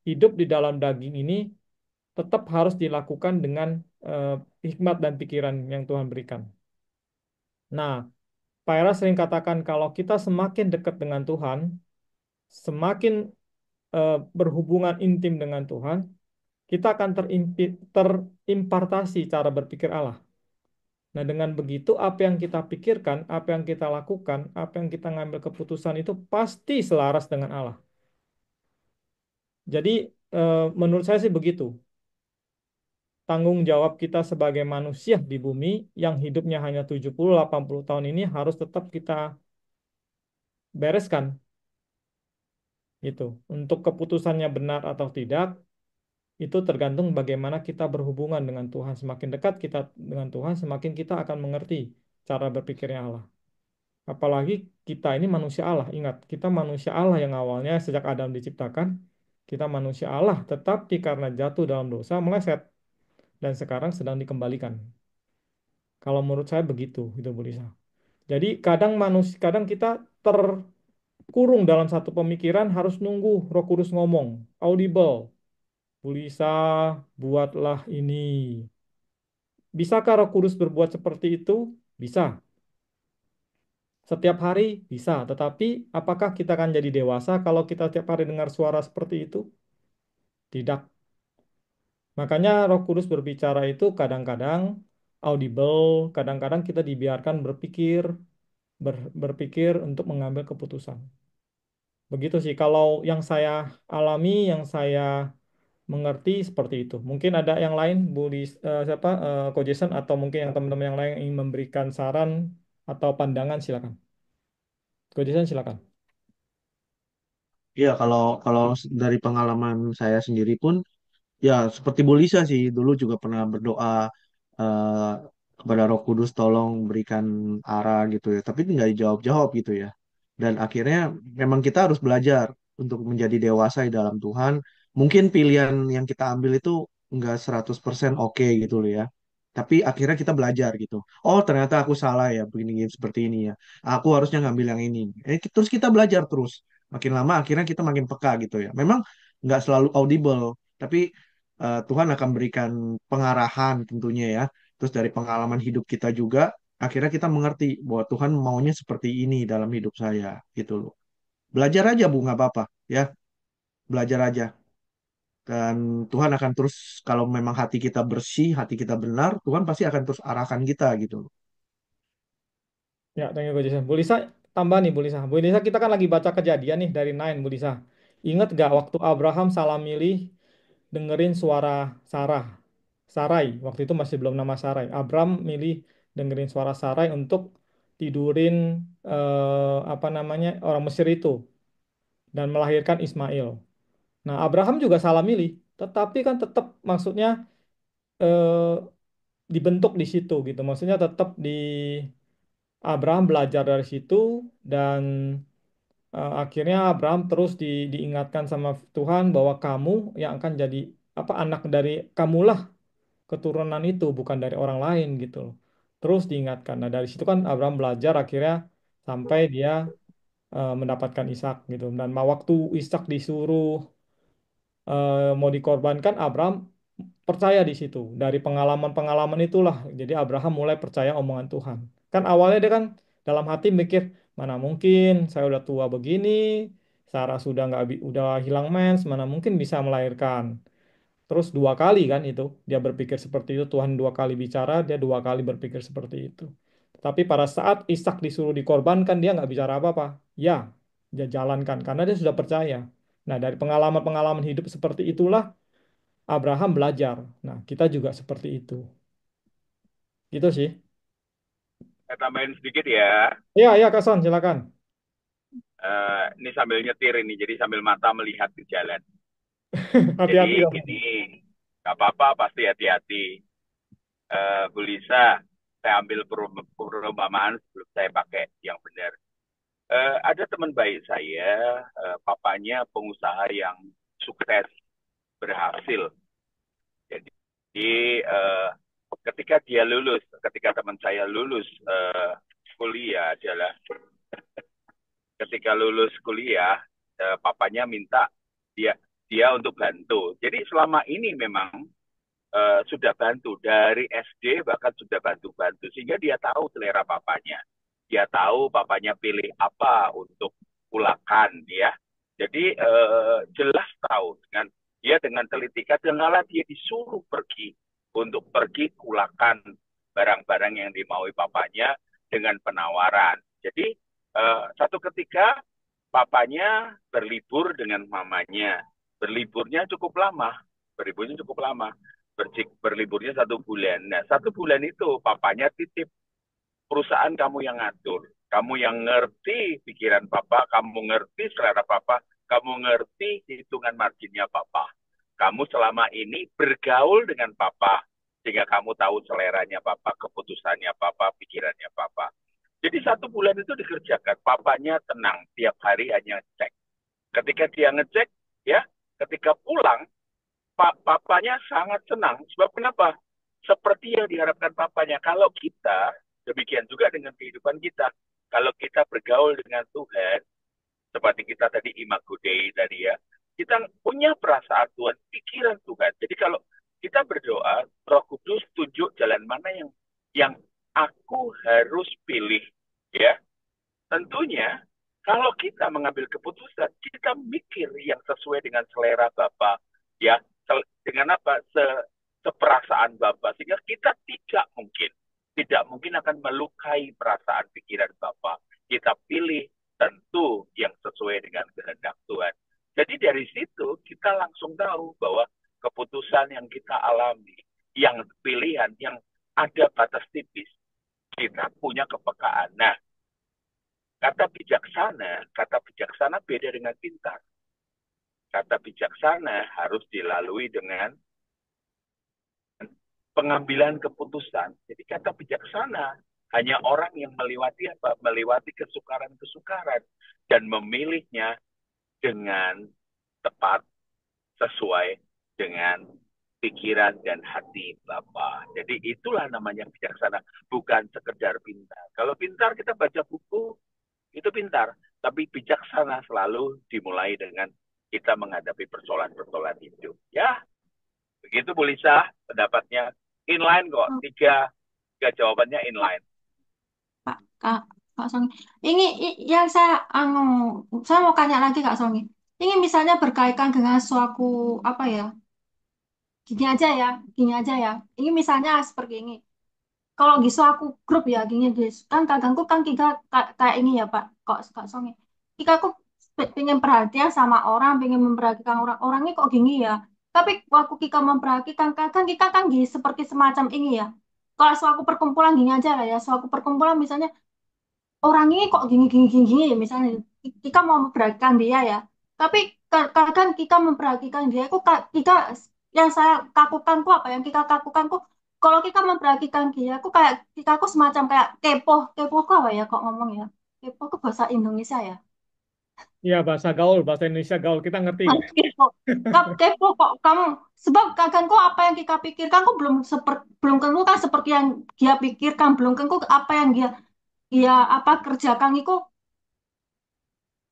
hidup di dalam daging ini, tetap harus dilakukan dengan eh, hikmat dan pikiran yang Tuhan berikan. Nah, Pak Era sering katakan kalau kita semakin dekat dengan Tuhan, semakin berhubungan intim dengan Tuhan, kita akan terimpartasi cara berpikir Allah. Nah, dengan begitu apa yang kita pikirkan, apa yang kita lakukan, apa yang kita ngambil keputusan itu pasti selaras dengan Allah. Jadi, menurut saya sih begitu. Tanggung jawab kita sebagai manusia di bumi yang hidupnya hanya 70-80 tahun ini harus tetap kita bereskan gitu. Untuk keputusannya benar atau tidak, itu tergantung bagaimana kita berhubungan dengan Tuhan. Semakin dekat kita dengan Tuhan, semakin kita akan mengerti cara berpikirnya Allah. Apalagi kita ini manusia Allah. Ingat, kita manusia Allah yang awalnya sejak Adam diciptakan, kita manusia Allah, tetapi karena jatuh dalam dosa meleset dan sekarang sedang dikembalikan. Kalau menurut saya begitu, itu Bu Lisa. Jadi kadang kita terkurung dalam satu pemikiran harus nunggu Roh Kudus ngomong, audible. Bu Lisa, buatlah ini. Bisakah Roh Kudus berbuat seperti itu? Bisa. Setiap hari bisa, tetapi apakah kita akan jadi dewasa kalau kita setiap hari dengar suara seperti itu? Tidak. Makanya Roh Kudus berbicara itu kadang-kadang audible, kadang-kadang kita dibiarkan berpikir, berpikir untuk mengambil keputusan. Begitu sih, kalau yang saya alami, yang saya mengerti seperti itu. Mungkin ada yang lain, siapa, Ko Jason, atau mungkin yang teman-teman yang lain yang ingin memberikan saran atau pandangan, silakan. Ko Jason, silakan. Iya, kalau kalau dari pengalaman saya sendiri pun, ya seperti Bu Lisa sih, dulu juga pernah berdoa eh, kepada Roh Kudus tolong berikan arah gitu ya, tapi nggak dijawab-jawab gitu ya. Dan akhirnya memang kita harus belajar untuk menjadi dewasa di dalam Tuhan. Mungkin pilihan yang kita ambil itu nggak 100% oke gitu loh ya. Tapi akhirnya kita belajar gitu. Oh, ternyata aku salah ya, begini seperti ini ya. Aku harusnya ngambil yang ini. Terus kita belajar terus. Makin lama akhirnya kita makin peka gitu ya. Memang nggak selalu audible, tapi Tuhan akan berikan pengarahan tentunya ya. Terus dari pengalaman hidup kita juga, akhirnya kita mengerti bahwa Tuhan maunya seperti ini dalam hidup saya gitu loh. Belajar aja Bu, nggak apa-apa ya. Belajar aja. Dan Tuhan akan terus, kalau memang hati kita bersih, hati kita benar, Tuhan pasti akan terus arahkan kita gitu loh. Ya, thank you, Bu Lisa. Bu Lisa, tambah nih, Bu Lisa. Bu Lisa, kita kan lagi baca kejadian nih dari Nine, Bu Lisa. Ingat gak waktu Abraham salah milih dengerin suara Sarah? Sarai, waktu itu masih belum nama Sarai. Abraham milih dengerin suara Sarai untuk tidurin apa namanya orang Mesir itu dan melahirkan Ismail. Nah, Abraham juga salah milih, tetapi kan tetap maksudnya eh, dibentuk di situ gitu. Maksudnya tetap di Abraham belajar dari situ dan akhirnya Abraham terus diingatkan sama Tuhan bahwa kamu yang akan jadi apa anak dari kamulah keturunan itu bukan dari orang lain gitu loh. Terus diingatkan. Nah, dari situ kan Abraham belajar akhirnya sampai dia mendapatkan Ishak gitu. Dan waktu Ishak disuruh mau dikorbankan, Abraham percaya di situ. Dari pengalaman-pengalaman itulah, jadi Abraham mulai percaya omongan Tuhan. Kan awalnya dia kan dalam hati mikir, mana mungkin saya udah tua begini, Sarah sudah nggak udah hilang mens, mana mungkin bisa melahirkan. Terus dua kali kan itu dia berpikir seperti itu. Tuhan dua kali bicara, dia dua kali berpikir seperti itu. Tapi pada saat Ishak disuruh dikorbankan, dia nggak bicara apa-apa. Ya, dia jalankan karena dia sudah percaya. Nah, dari pengalaman-pengalaman hidup seperti itulah Abraham belajar. Nah, kita juga seperti itu. Gitu sih. Saya tambahin sedikit ya. Iya, iya, Kak Son, silakan. Ini sambil nyetir ini, jadi sambil mata melihat di jalan. Jadi Hati-hati ya. gini, nggak apa-apa, pasti hati-hati. Bu Lisa, saya ambil perumpamaan sebelum saya pakai yang benar. Ada teman baik saya, papanya pengusaha yang sukses, berhasil. Jadi ketika dia lulus, ketika teman saya lulus kuliah adalah ketika lulus kuliah, papanya minta dia dia untuk bantu. Jadi selama ini memang sudah bantu dari SD, bahkan sudah bantu-bantu sehingga dia tahu selera papanya. Dia tahu papanya pilih apa untuk ulakan ya. Jadi jelas tahu dengan teliti. Kadang-kala dia disuruh pergi untuk pergi ulakan barang-barang yang dimaui papanya dengan penawaran. Jadi satu ketika papanya berlibur dengan mamanya. Berliburnya cukup lama. Berliburnya cukup lama. Berliburnya 1 bulan. Nah, 1 bulan itu papanya titip perusahaan, kamu yang ngatur. Kamu yang ngerti pikiran papa, kamu ngerti selera papa, kamu ngerti hitungan marginnya papa. Kamu selama ini bergaul dengan papa, sehingga kamu tahu seleranya papa, keputusannya papa, pikirannya papa. Jadi 1 bulan itu dikerjakan, papanya tenang, tiap hari hanya cek. Ketika dia ngecek, ya, ketika pulang, papanya sangat senang. Sebab kenapa? Seperti yang diharapkan papanya. Kalau kita, demikian juga dengan kehidupan kita. Kalau kita bergaul dengan Tuhan, seperti kita tadi Imago Dei tadi ya, kita punya perasaan Tuhan, pikiran Tuhan. Jadi kalau kita berdoa, Roh Kudus tunjuk jalan mana yang aku harus pilih, ya. Tentunya kalau kita mengambil keputusan, kita mikir yang sesuai dengan selera Bapa, ya, dengan apa seperasaan Bapa, sehingga kita tidak mungkin akan melukai perasaan pikiran Bapa. Kita pilih tentu yang sesuai dengan kehendak Tuhan. Jadi dari situ kita langsung tahu bahwa keputusan yang kita alami, yang pilihan, yang ada batas tipis, kita punya kepekaan. Nah, kata bijaksana beda dengan pintar. Kata bijaksana harus dilalui dengan pengambilan keputusan. Jadi kata bijaksana hanya orang yang melewati kesukaran-kesukaran dan memilihnya dengan tepat sesuai dengan pikiran dan hati Bapa. Jadi itulah namanya bijaksana, bukan sekedar pintar. Kalau pintar kita baca buku, itu pintar. Tapi bijaksana selalu dimulai dengan kita menghadapi persoalan-persoalan hidup. Ya, begitu Bu Lisa, pendapatnya inline kok. Tiga jawabannya inline. Kak Songi. Yang saya mau tanya lagi Kak Songi. Ini misalnya berkaitan dengan suatu apa ya? Gini aja ya. Ini misalnya seperti ini. Kalau di suatu grup ya, gini guys. Kan kadangku kan kita kayak ini ya Pak. Kak Songi. Kita aku pengen perhatian sama orang, pengen memperhatikan orang. Orang ini kok gini ya. Tapi waktu kita memperhatikan, kadang kita kan seperti semacam ini ya. Kalau suatu perkumpulan gini aja lah ya. Suatu perkumpulan misalnya orang ini kok gini gini gini, gini ya misalnya kita mau memperhatikan dia ya tapi kadang kita memperhatikan dia itu kita yang saya lakukan kok apa yang kita lakukan kok kalau kita memperhatikan dia aku kayak kita aku semacam kayak kepo kepo kok apa ya kok ngomong ya kepo ke bahasa Indonesia ya. Iya, bahasa gaul, bahasa Indonesia gaul. Kita ngerti kok. Kepo kepo kok kamu sebab kadang kok apa yang kita pikirkan kok belum tentu kan seperti yang dia pikirkan belum tentu apa yang dia apa kerjakan itu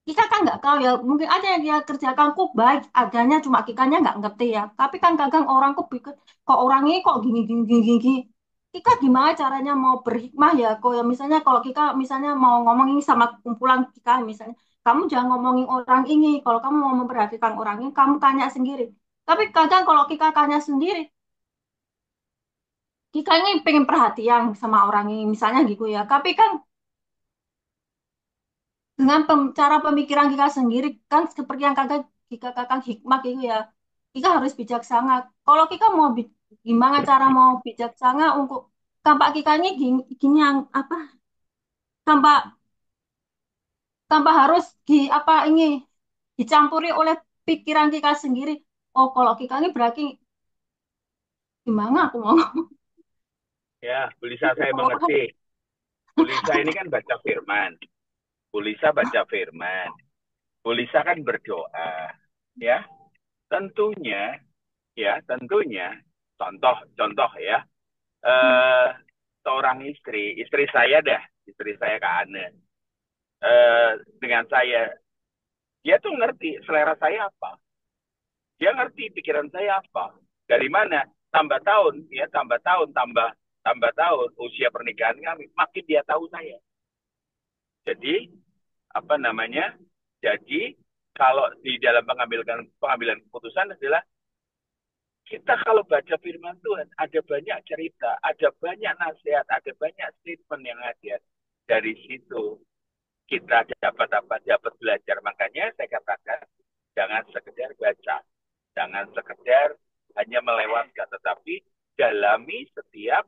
kita kan nggak tahu ya mungkin aja yang dia kerjakan kok baik adanya cuma kitanya nggak ngerti ya tapi kan kadang orang kok pikir kok orang ini kok gini gini gini gini gini. Kita gimana caranya mau berhikmah ya kok ya misalnya kalau kita misalnya mau ngomong ini sama kumpulan kita misalnya kamu jangan ngomongin orang ini kalau kamu mau memperhatikan orang ini kamu tanya sendiri tapi kadang kalau kita tanya sendiri kita ini pengen perhatian sama orang ini misalnya gitu ya tapi kan dengan cara pemikiran kita sendiri kan seperti yang kita katakan hikmah gitu ya kita harus bijaksana kalau kita mau gimana cara mau bijaksana untuk tampak kita ini gini yang apa tampak tanpa harus apa ini dicampuri oleh pikiran kita sendiri oh kalau kita ini berarti gimana aku mau Ya, Bu Lisa saya mengerti. Bu Lisa ini kan baca firman. Bu Lisa baca firman. Bu Lisa kan berdoa. Ya, tentunya contoh ya. Seorang istri saya Kak Ane. Dengan saya, dia tuh ngerti selera saya apa. Dia ngerti pikiran saya apa. Dari mana? tambah tahun, ya tambah tahun, tambah tahun usia pernikahan kami, makin dia tahu saya. Jadi apa namanya? Jadi kalau di dalam pengambilan keputusan adalah kita kalau baca firman Tuhan ada banyak cerita, ada banyak nasihat, ada banyak statement yang ada dari situ kita dapat apa dapat belajar. Makanya saya katakan jangan sekedar baca, jangan sekedar hanya melewatkan, tetapi dalami setiap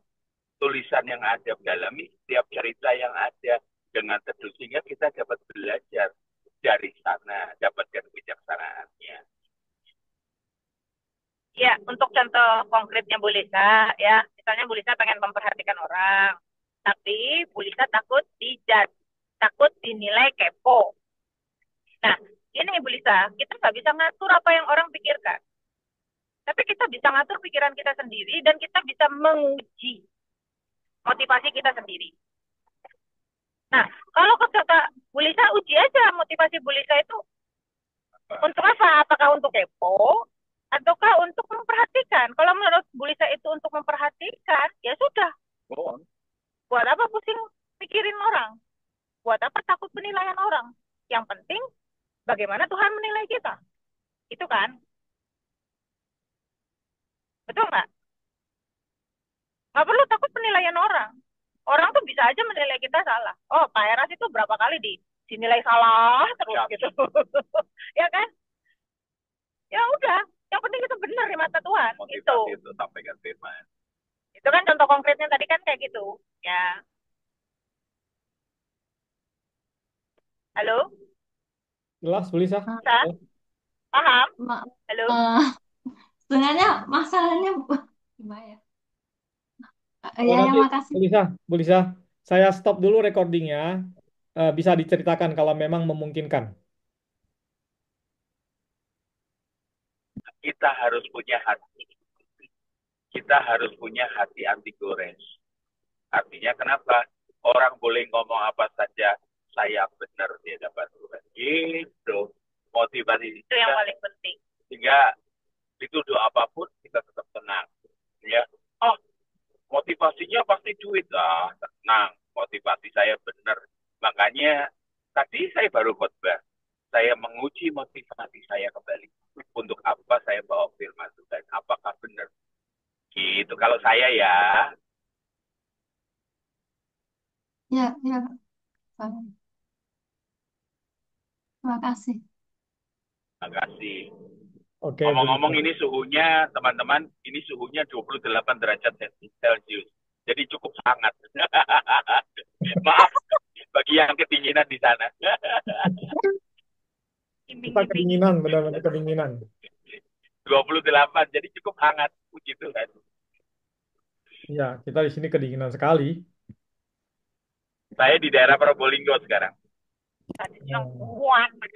tulisan yang ada, dalami setiap cerita yang ada dengan teduh sehingga kita dapat belajar dari sana, dapatkan kebijaksanaannya. Ya, untuk contoh konkretnya Bu Lisa, ya, misalnya Bu Lisa pengen memperhatikan orang, tapi Bu Lisa takut dijudge, takut dinilai kepo. Nah, ini Bu Lisa, kita nggak bisa ngatur apa yang orang pikirkan. Tapi kita bisa ngatur pikiran kita sendiri dan kita bisa menguji motivasi kita sendiri. Nah, kalau kata Bu Lisa, uji aja motivasi Bu Lisa itu untuk apa? Apakah untuk kepo? Ataukah untuk memperhatikan? Kalau menurut Bu Lisa itu untuk memperhatikan, ya sudah. Buat apa pusing mikirin orang? Buat apa takut penilaian orang? Yang penting bagaimana Tuhan menilai kita. Itu kan? Betul nggak? Nggak perlu takut penilaian orang. Orang tuh bisa aja menilai kita salah. Oh, Pak Eras itu berapa kali dinilai salah terus gitu. Ya kan? Ya udah, yang penting itu benar di mata Tuhan. Motivasi itu sampaikan firman. Itu kan contoh konkretnya tadi kan kayak gitu. Ya. Halo? Jelas, Bu Lisa? Bisa? Paham? Halo? Sebenarnya masalahnya gimana ya? Oh, Ya, nanti, makasih. Bu Lisa, saya stop dulu recordingnya. Bisa diceritakan kalau memang memungkinkan. Kita harus punya hati. Kita harus punya hati anti gores. Artinya kenapa? Orang boleh ngomong apa saja, saya benar di hadapan Tuhan. Gitu. Motivasi Itu yang paling penting. Sehingga dituduh apapun kita tetap tenang. Ya. Oh, motivasinya pasti duit. Ah, tenang. Motivasi saya benar. Makanya tadi saya baru khotbah. Saya menguji motivasi saya kembali. Untuk apa saya bawa firman Tuhan? Apakah benar? Gitu. Kalau saya ya. Ya, ya. Terima kasih. Terima kasih. Oke, Bu Ngomong-ngomong Lisa. ini suhunya, teman-teman, ini suhunya 28 derajat Celcius. Jadi cukup hangat. Maaf bagi yang kedinginan di sana. Kita kedinginan, benar-benar kedinginan. 28, jadi cukup hangat. Puji Tuhan. Ya, kita di sini kedinginan sekali. Saya di daerah Probolinggo sekarang. Tadi siang panas.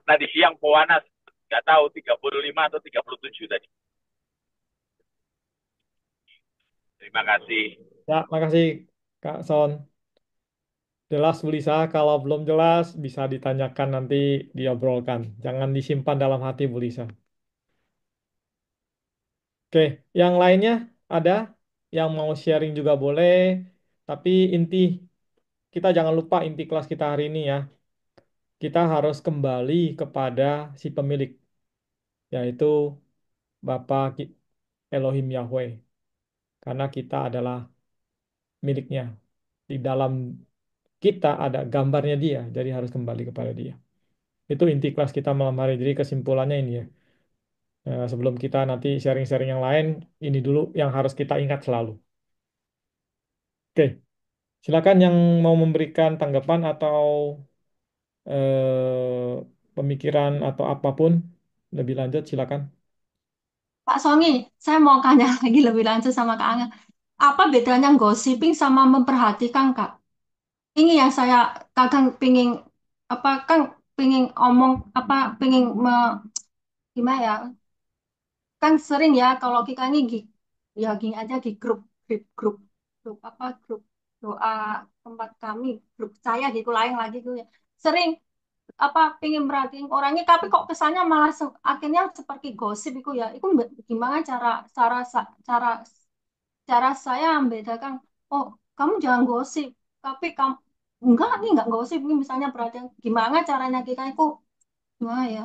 Tadi siang panas. Nggak tahu 35 atau 37 tadi. Terima kasih. Ya, makasih Kak Son. Jelas Bu Lisa, kalau belum jelas bisa ditanyakan nanti diobrolkan. Jangan disimpan dalam hati Bu Lisa. Oke, yang lainnya ada yang mau sharing juga boleh. Tapi kita jangan lupa inti kelas kita hari ini ya. Kita harus kembali kepada si pemilik, yaitu Bapa Elohim Yahweh. Karena kita adalah miliknya. Di dalam kita ada gambarnya dia, jadi harus kembali kepada dia. Itu inti kelas kita malam hari. Jadi kesimpulannya ini ya. Sebelum kita nanti sharing-sharing yang lain, ini dulu yang harus kita ingat selalu. Oke, silakan yang mau memberikan tanggapan atau pemikiran atau apapun lebih lanjut, silakan. Pak Songi, saya mau tanya lagi lebih lanjut sama Kak Angga. Apa bedanya gossiping sama memperhatikan, Kak? Ini yang saya kadang pingin apa kan pingin omong apa pingin gimana ya? Kan sering ya kalau kita ini ya gini aja di grup grup apa grup doa tempat kami grup saya gitu lain lagi tuh ya. Sering apa pengen merhatiin orangnya tapi kok kesannya malah akhirnya seperti gosip itu ya. Itu gimana cara cara cara cara saya membedakan, oh kamu jangan gosip tapi kamu enggak nih enggak gosip ini misalnya perhatian gimana caranya kita itu gimana ya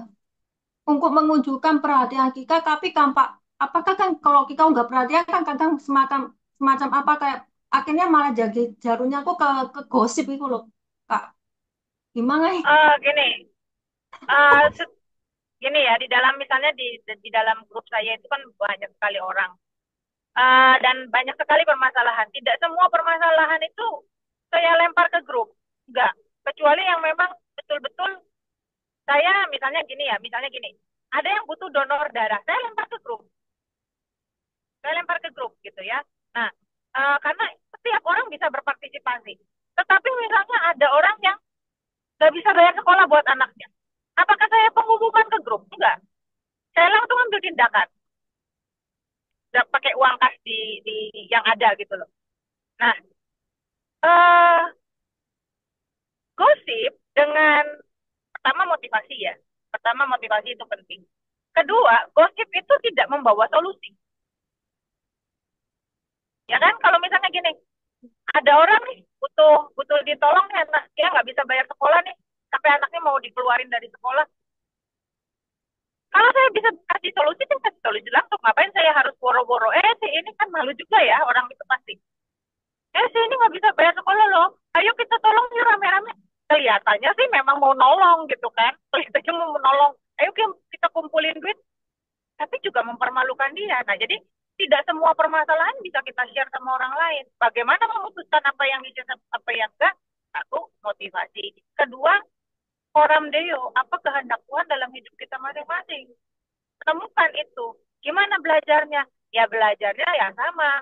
untuk menunjukkan perhatian kita tapi kampak apakah kan kalau kita nggak perhatian kan kadang semacam semacam apa kayak akhirnya malah jadi jarunya aku ke gosip itu loh kak gimana ya. Gini, eh, se- gini ya, di dalam misalnya di dalam grup saya itu kan banyak sekali orang. Dan banyak sekali permasalahan. Tidak semua permasalahan itu saya lempar ke grup. Enggak. Kecuali yang memang betul-betul saya misalnya gini ya, misalnya gini. Ada yang butuh donor darah, saya lempar ke grup. Saya lempar ke grup gitu ya. Nah, karena setiap orang bisa berpartisipasi. Tetapi misalnya ada orang yang nggak bisa bayar sekolah buat anaknya. Apakah saya pengumuman ke grup? Enggak. Saya langsung ambil tindakan. Nggak pakai uang kas di yang ada gitu loh. Nah, eh gosip dengan pertama motivasi ya. Pertama motivasi itu penting. Kedua, gosip itu tidak membawa solusi. Ya kan? Kalau misalnya gini, ada orang nih butuh butuh ditolong nih anak dia nggak bisa bayar sekolah nih, sampai anaknya mau dikeluarin dari sekolah. Kalau saya bisa kasih solusi, saya kasih solusi langsung. Ngapain saya harus boro-boro? Si ini kan malu juga ya orang itu pasti. Si ini nggak bisa bayar sekolah loh. Ayo kita tolong yuk rame-rame. Kelihatannya sih memang mau nolong gitu kan. Kelihatannya mau menolong. Ayo kita kumpulin duit, tapi juga mempermalukan dia. Nah, jadi tidak semua permasalahan bisa kita share sama orang lain. Bagaimana memutuskan apa yang bisa, apa yang enggak? Satu, motivasi. Kedua, Coram Deo, apa kehendak Tuhan dalam hidup kita masing-masing. Temukan itu. Gimana belajarnya? Ya belajarnya ya sama.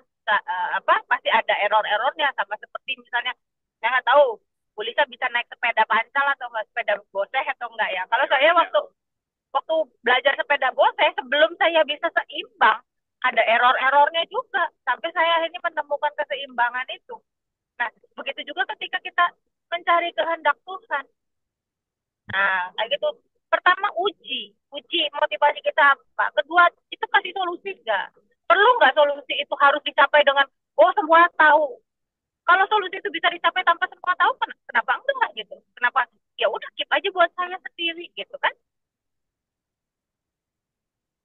Apa pasti ada error-errornya sama seperti misalnya saya nggak tahu Bu Lisa bisa naik sepeda pancal atau nggak sepeda boseh atau enggak ya. Kalau saya waktu waktu belajar sepeda boseh sebelum saya bisa seimbang ada error-errornya juga sampai saya akhirnya menemukan keseimbangan itu. Nah, begitu juga ketika kita mencari kehendak Tuhan. Nah, kayak gitu. Pertama uji motivasi kita apa. Kedua, itu kasih solusi enggak. Perlu nggak solusi itu harus dicapai dengan, oh semua tahu. Kalau solusi itu bisa dicapai tanpa semua tahu, kenapa enggak gitu? Kenapa? Ya udah keep aja buat saya sendiri gitu kan?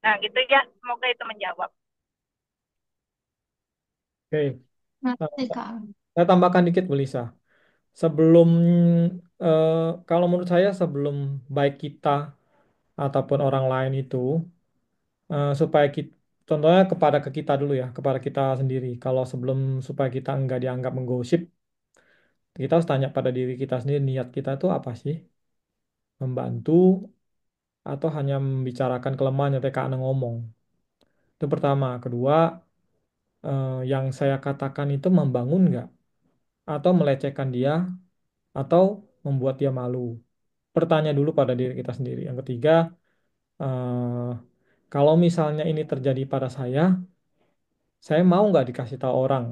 Nah, gitu ya. Semoga itu menjawab. Oke. Nanti Nah, kak. saya tambahkan dikit, Bu Lisa. Sebelum, eh, kalau menurut saya sebelum baik kita ataupun orang lain itu, supaya kita, contohnya kepada ke kita dulu ya, kepada kita sendiri. Kalau sebelum supaya kita enggak dianggap menggosip, kita harus tanya pada diri kita sendiri, niat kita itu apa sih? Membantu atau hanya membicarakan kelemahannya, TK ngomong. Itu pertama. Kedua, yang saya katakan itu membangun nggak? Atau melecehkan dia, atau membuat dia malu? Bertanya dulu pada diri kita sendiri. Yang ketiga, eh, kalau misalnya ini terjadi pada saya mau nggak dikasih tahu orang?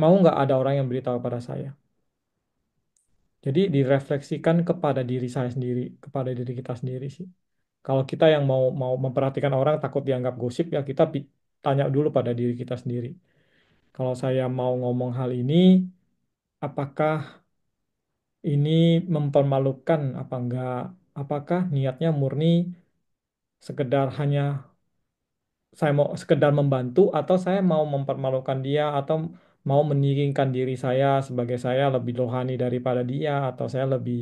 Mau nggak ada orang yang beritahu pada saya? Jadi direfleksikan kepada diri saya sendiri, kepada diri kita sendiri sih. Kalau kita yang mau mau memperhatikan orang takut dianggap gosip ya kita tanya dulu pada diri kita sendiri. Kalau saya mau ngomong hal ini, apakah ini mempermalukan apa enggak? Apakah niatnya murni sekedar hanya saya mau sekedar membantu atau saya mau mempermalukan dia atau mau meninggikan diri saya sebagai saya lebih rohani daripada dia atau saya lebih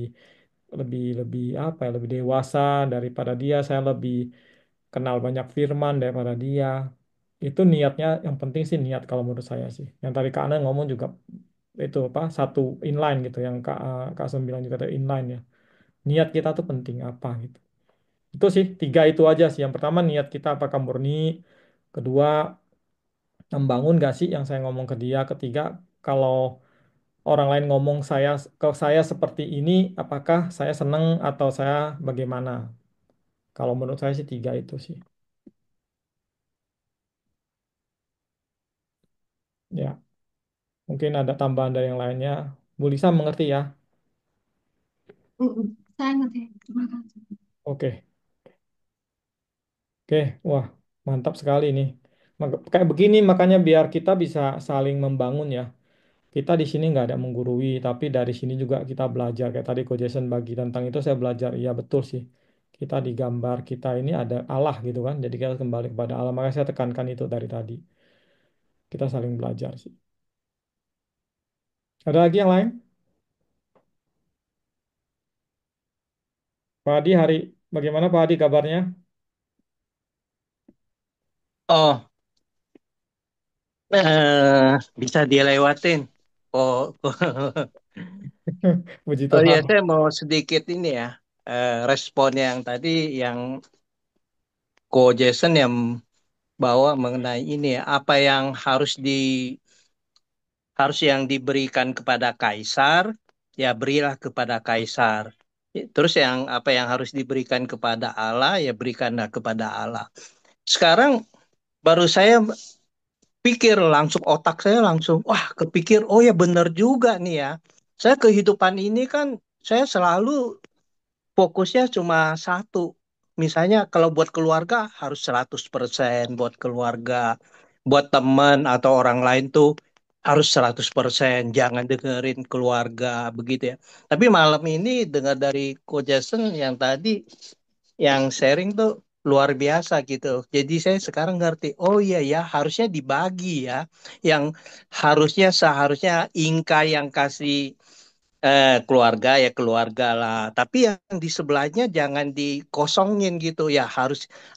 lebih lebih apa ya lebih dewasa daripada dia, saya lebih kenal banyak firman daripada dia. Itu niatnya yang penting sih niat kalau menurut saya sih. Yang tadi Kak Ana ngomong juga itu apa satu inline gitu yang Kak Asem bilang juga tadi inline ya. Niat kita tuh penting apa gitu. Itu sih tiga itu aja sih. Yang pertama niat kita apakah murni. Kedua membangun gak sih yang saya ngomong ke dia. Ketiga kalau orang lain ngomong ke saya seperti ini, apakah saya senang atau saya bagaimana? Kalau menurut saya sih tiga itu sih. Ya, mungkin ada tambahan dari yang lainnya. Bu Lisa mengerti ya? Mm-mm. Saya ngerti. Terima kasih. Oke, oke, wah mantap sekali nih. Kayak begini makanya biar kita bisa saling membangun ya. Kita di sini nggak ada menggurui, tapi dari sini juga kita belajar. Kayak tadi Ko Jason bagi tentang itu saya belajar. Iya betul sih. Kita digambar kita ini ada Allah gitu kan. Jadi kita kembali kepada Allah. Makanya saya tekankan itu dari tadi. Kita saling belajar sih. Ada lagi yang lain? Pak Adi bagaimana Pak Adi kabarnya? Oh, bisa dilewatin. Oh, Puji oh ya, Tuhan. saya mau sedikit ini ya, respon yang tadi yang Ko Jason yang bawa mengenai ini ya, apa yang harus yang diberikan kepada kaisar, ya berilah kepada kaisar. Terus yang apa yang harus diberikan kepada Allah, ya berikanlah kepada Allah. Sekarang baru saya pikir langsung otak saya langsung wah kepikir oh ya benar juga nih ya. Saya kehidupan ini kan saya selalu fokusnya cuma satu. Misalnya kalau buat keluarga harus 100% buat keluarga. Buat teman atau orang lain tuh harus 100%. Jangan dengerin keluarga begitu ya. Tapi malam ini dengar dari Coach Jason yang tadi yang sharing tuh luar biasa gitu. Jadi saya sekarang ngerti, oh iya ya harusnya dibagi ya. Yang seharusnya Inka yang kasih keluarga ya keluarga lah. Tapi yang di sebelahnya jangan dikosongin gitu ya.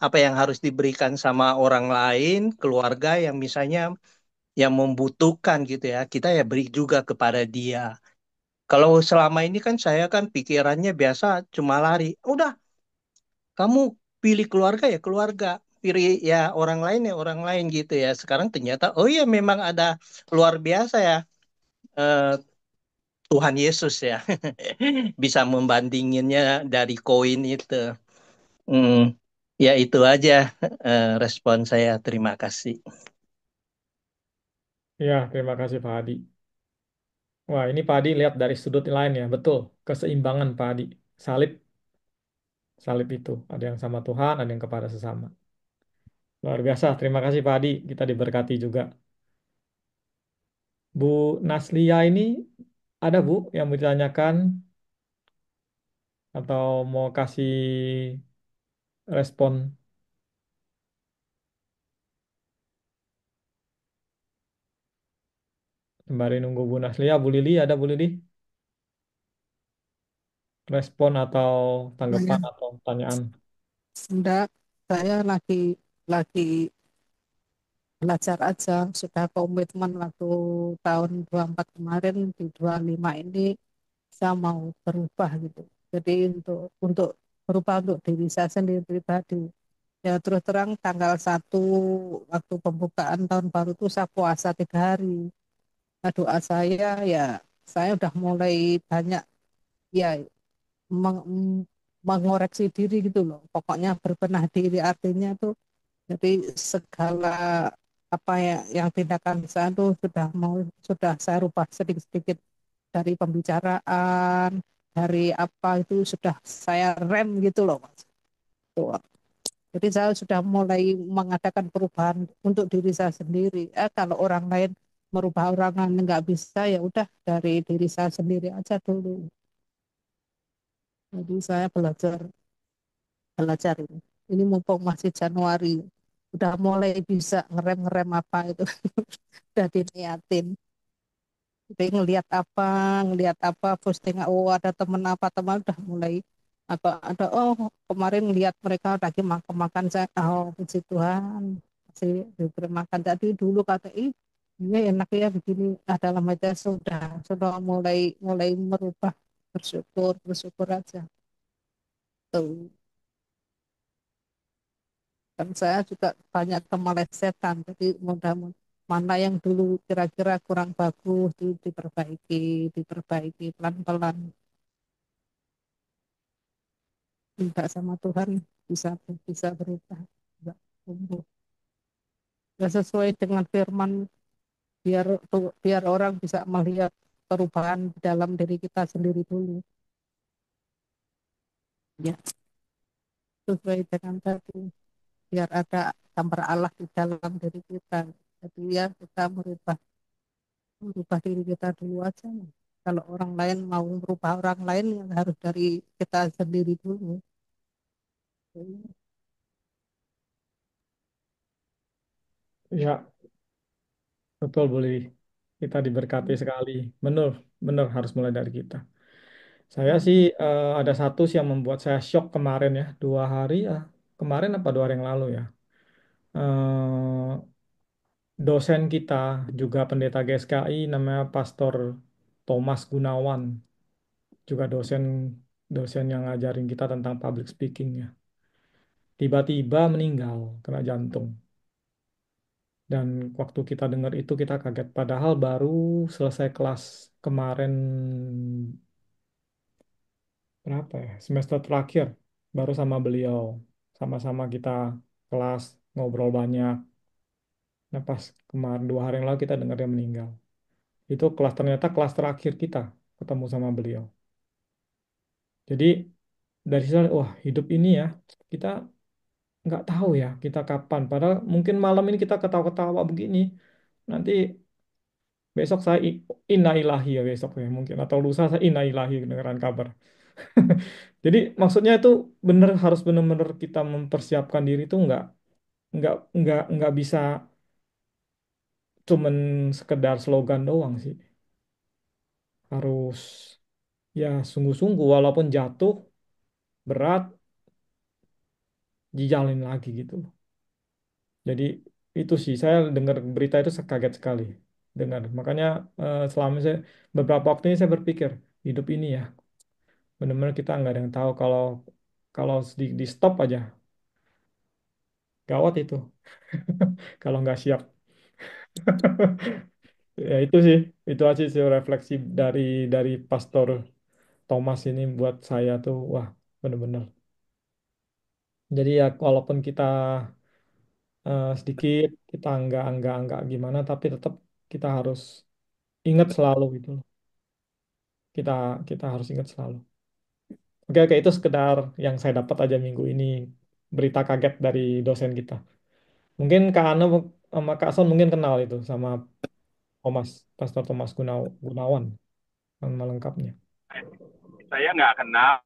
Apa yang harus diberikan sama orang lain, keluarga yang misalnya yang membutuhkan gitu ya. Kita ya beri juga kepada dia. Kalau selama ini kan saya kan pikirannya biasa cuma lari. Udah kamu pilih keluarga ya keluarga, pilih ya orang lain ya orang lain gitu ya. Sekarang ternyata oh iya memang ada luar biasa ya eh, Tuhan Yesus ya bisa membandinginnya dari koin itu. Hmm, ya itu aja respon saya. Terima kasih. Ya, terima kasih Pak Adi. Wah, ini Pak Adi lihat dari sudut lain ya. Betul, keseimbangan Pak Adi. Salib, salib itu. Ada yang sama Tuhan, ada yang kepada sesama. Luar biasa, terima kasih Pak Adi. Kita diberkati juga. Bu Naslia ini ada Bu yang mau ditanyakan atau mau kasih respon? Sembari nunggu Bu Naslia, Bu Lili ada Bu Lili? Respon atau Saya tanggapan atau pertanyaan? enggak, saya lagi belajar aja, sudah komitmen waktu tahun 24 kemarin di 25 ini saya mau berubah gitu. Jadi untuk berubah untuk diri saya sendiri pribadi. Ya terus terang tanggal 1 waktu pembukaan tahun baru itu saya puasa 3 hari. Nah, doa saya udah mulai banyak ya meng- mengoreksi diri gitu loh. Pokoknya berbenah diri artinya tuh jadi segala apa ya yang tindakan saya tuh sudah saya rubah sedikit-sedikit dari pembicaraan, dari apa itu sudah saya rem gitu loh Mas. Tuh. Jadi saya sudah mulai mengadakan perubahan untuk diri saya sendiri. Kalau orang lain merubah orang lain nggak bisa ya udah dari diri saya sendiri aja dulu. Jadi saya belajar belajar ini. Ini mumpung masih Januari, udah mulai bisa ngerem-ngerem apa itu, udah diniatin. Jadi ngelihat apa, posting, oh ada teman udah mulai apa ada oh kemarin lihat mereka lagi makan-makan saya oh puji Tuhan masih diberi makan tadi dulu kata ini enak ya begini nah dalam hati saya sudah mulai mulai merubah bersyukur aja tuh. Dan saya juga banyak kemelesetan jadi mudah mana yang dulu kira-kira kurang bagus itu diperbaiki pelan-pelan minta sama Tuhan bisa bisa berubah bisa tumbuh ya sesuai dengan firman biar orang bisa melihat perubahan di dalam diri kita sendiri dulu Ya, sesuai dengan tadi, biar ada gambar Allah di dalam diri kita. Jadi ya kita merubah diri kita dulu aja. Kalau orang lain mau merubah orang lain, yang harus dari kita sendiri dulu. Ya, betul boleh. Kita diberkati sekali. Benar, benar harus mulai dari kita. Saya sih ada satu sih yang membuat saya shock kemarin ya, 2 hari ya, kemarin apa 2 hari yang lalu ya. Eh, Dosen kita juga pendeta GSKI namanya Pastor Thomas Gunawan, juga dosen dosen yang ngajarin kita tentang public speaking ya. Tiba-tiba meninggal kena jantung. Dan waktu kita dengar itu kita kaget, padahal baru selesai kelas kemarin berapa ya? Semester terakhir baru sama beliau. Sama-sama kita kelas ngobrol banyak. Nah, pas kemarin 2 hari yang lalu kita dengar dia meninggal. Itu kelas ternyata kelas terakhir kita ketemu sama beliau. Jadi dari sana, wah hidup ini ya kita nggak tahu ya kita kapan. Padahal mungkin malam ini kita ketawa-ketawa begini. Nanti besok saya inna ilahi ya besok ya mungkin, atau lusa saya inna ilahi dengeran kabar. Jadi maksudnya itu bener, harus bener-bener kita mempersiapkan diri itu nggak bisa cuman sekedar slogan doang sih. Harus ya sungguh-sungguh, walaupun jatuh berat dijalin lagi gitu. Jadi itu sih saya dengar berita itu kaget sekali dengar. Makanya selama saya beberapa waktu ini saya berpikir hidup ini ya benar-benar kita nggak ada yang tahu, kalau kalau di stop aja gawat itu kalau nggak siap. Ya itu aja sih refleksi dari Pastor Thomas ini buat saya tuh, wah bener-bener. Jadi ya walaupun kita sedikit, kita nggak gimana, tapi tetap kita harus ingat selalu gitu loh. Kita kita harus ingat selalu. Oke oke, itu sekedar yang saya dapat aja minggu ini, berita kaget dari dosen kita. Mungkin Kak Ana sama Kak Son mungkin kenal itu sama Thomas, Pastor Thomas Gunawan nama lengkapnya. Saya nggak kenal,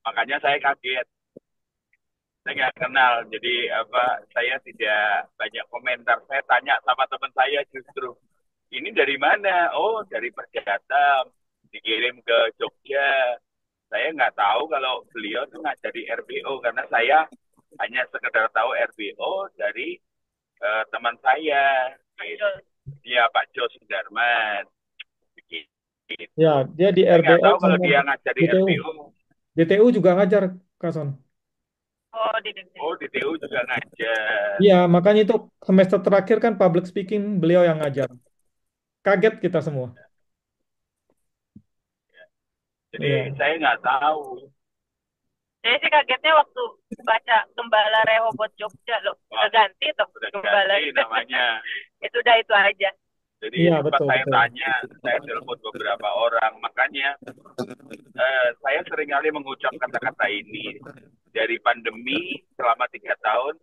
makanya saya kaget. Saya nggak kenal, jadi saya tidak banyak komentar. Saya tanya sama teman saya justru, ini dari mana? Oh, dari Perjata, dikirim ke Jogja. Saya nggak tahu kalau beliau tuh ngajari RBO, karena saya hanya sekedar tahu RBO dari teman saya, dia Pak Jo Sudarman. Begitu. Ya, dia di Saya nggak RBO tahu kalau sama dia ngajari DTU. RBO. DTU juga ngajar, Kak Son. Oh, di TU juga ngajar. Iya, makanya itu semester terakhir kan public speaking beliau yang ngajar. Kaget kita semua. Jadi Iya. saya nggak tahu. Saya sih kagetnya waktu baca Gembala Rehobot Jogja loh. Udah ganti tuh Udah Gembala. ganti namanya. Itu udah itu aja. Jadi Iya, sempat betul, saya betul. tanya, saya telepon beberapa orang. Makanya saya seringkali mengucap kata-kata ini. Dari pandemi selama 3 tahun,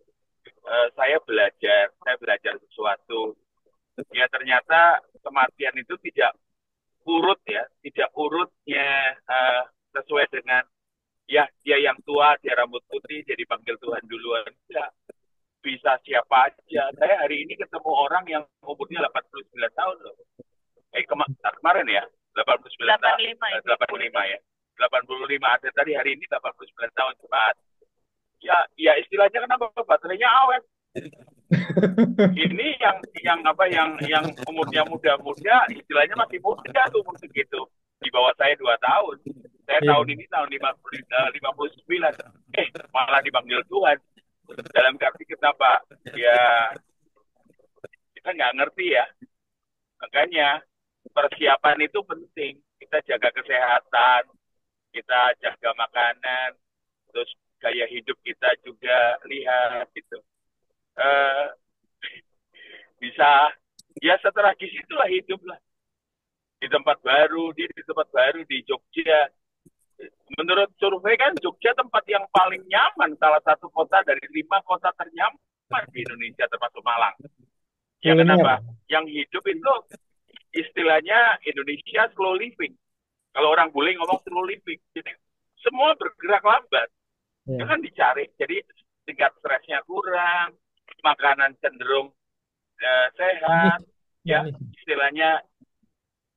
saya belajar sesuatu. Ya ternyata kematian itu tidak urut ya, tidak urutnya sesuai dengan ya dia yang tua, dia rambut putih, jadi panggil Tuhan duluan. Tidak, bisa siapa aja. Saya hari ini ketemu orang yang umurnya 89 tahun loh. Kemarin ya, 89 tahun. 85 ya. 85 ada tadi, hari ini 89 tahun cepat. Ya istilahnya kenapa baterainya awet. Ini yang umurnya muda-muda, istilahnya masih muda tuh umur segitu. Di bawah saya 2 tahun. Saya Iya. tahun ini tahun 59. Malah dipanggil Tuhan. Dalam arti kenapa? Ya kita nggak ngerti ya. Makanya persiapan itu penting. Kita jaga kesehatan, kita jaga makanan, terus gaya hidup kita juga lihat gitu. Bisa ya setragis itulah hidup lah. Di tempat baru, di tempat baru di Jogja. Menurut survei kan Jogja tempat yang paling nyaman, salah satu kota dari 5 kota ternyaman di Indonesia termasuk Malang. Ya Kuliner. kenapa? Yang hidup itu istilahnya Indonesia slow living. Kalau orang bule ngomong slow living. Jadi semua bergerak lambat. Itu Ya. kan dicari. Jadi tingkat stresnya kurang, makanan cenderung Manis, sehat. Ya, manis. istilahnya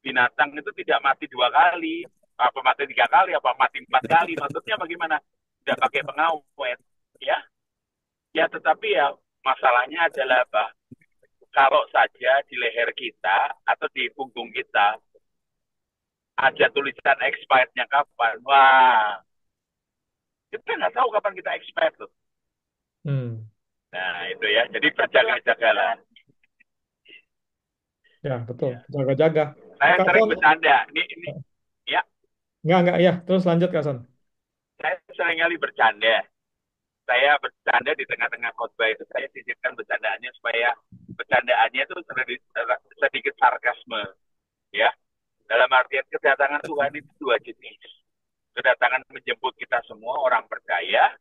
binatang itu tidak mati 2 kali, apa mati 3 kali, apa mati 4 kali. Maksudnya bagaimana? Tidak pakai pengawet, ya. Ya, tetapi ya masalahnya adalah apa? Kalau saja di leher kita atau di punggung kita ada tulisan expirednya kapan, wah, kita nggak tahu kapan kita expired tuh. Hmm. Nah, itu ya. Jadi berjaga-jagalah. Ya, betul. Ya. Jaga-jaga. Saya Kak sering Son, bercanda. Ini, ya, enggak, ya. Terus lanjut, Kak Son. saya sering kali bercanda. Saya bercanda di tengah-tengah khotbah itu, saya sisipkan bercandaannya supaya bercandaannya itu sedikit sarkasme, ya. Dalam artian kedatangan Tuhan itu 2 jenis. Kedatangan menjemput kita semua orang percaya,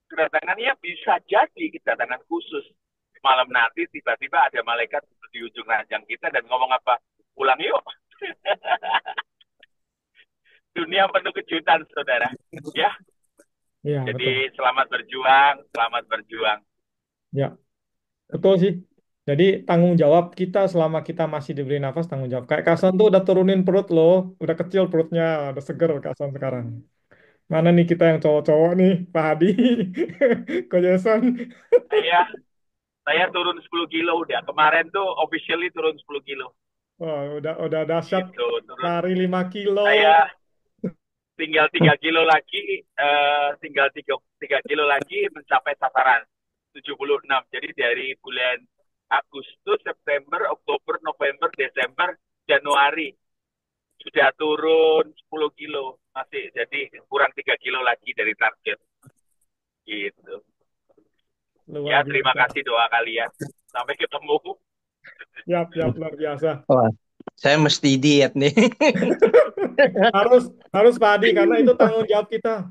kedatangannya bisa jadi kedatangan khusus. Malam nanti tiba-tiba ada malaikat di ujung ranjang kita dan ngomong apa? Pulang yuk. Dunia penuh kejutan, saudara. Ya, Iya, jadi betul. selamat berjuang, selamat berjuang. Ya, betul sih. Jadi tanggung jawab kita selama kita masih diberi nafas, tanggung jawab. Kayak Kak Son tuh udah turunin perut loh. Udah kecil perutnya, udah seger Kak Son sekarang. Mana nih kita yang cowok-cowok nih, Pak Hadi, Ko Jason. Saya saya turun 10 kilo udah. Kemarin tuh officially turun 10 kilo. Wah, udah dahsyat. Gitu, turun. Lari 5 kilo. Saya tinggal 3 kilo lagi, tinggal 3 kilo lagi mencapai sasaran 76. Jadi dari bulan Agustus, September, Oktober, November, Desember, Januari sudah turun 10 kilo. Masih jadi kurang 3 kilo lagi dari target. Gitu. Ya, Luar terima biasa. kasih doa kalian. Sampai ketemu. Yap, luar biasa. Wah, saya mesti diet nih. Harus Pak Hadi, karena itu tanggung jawab kita.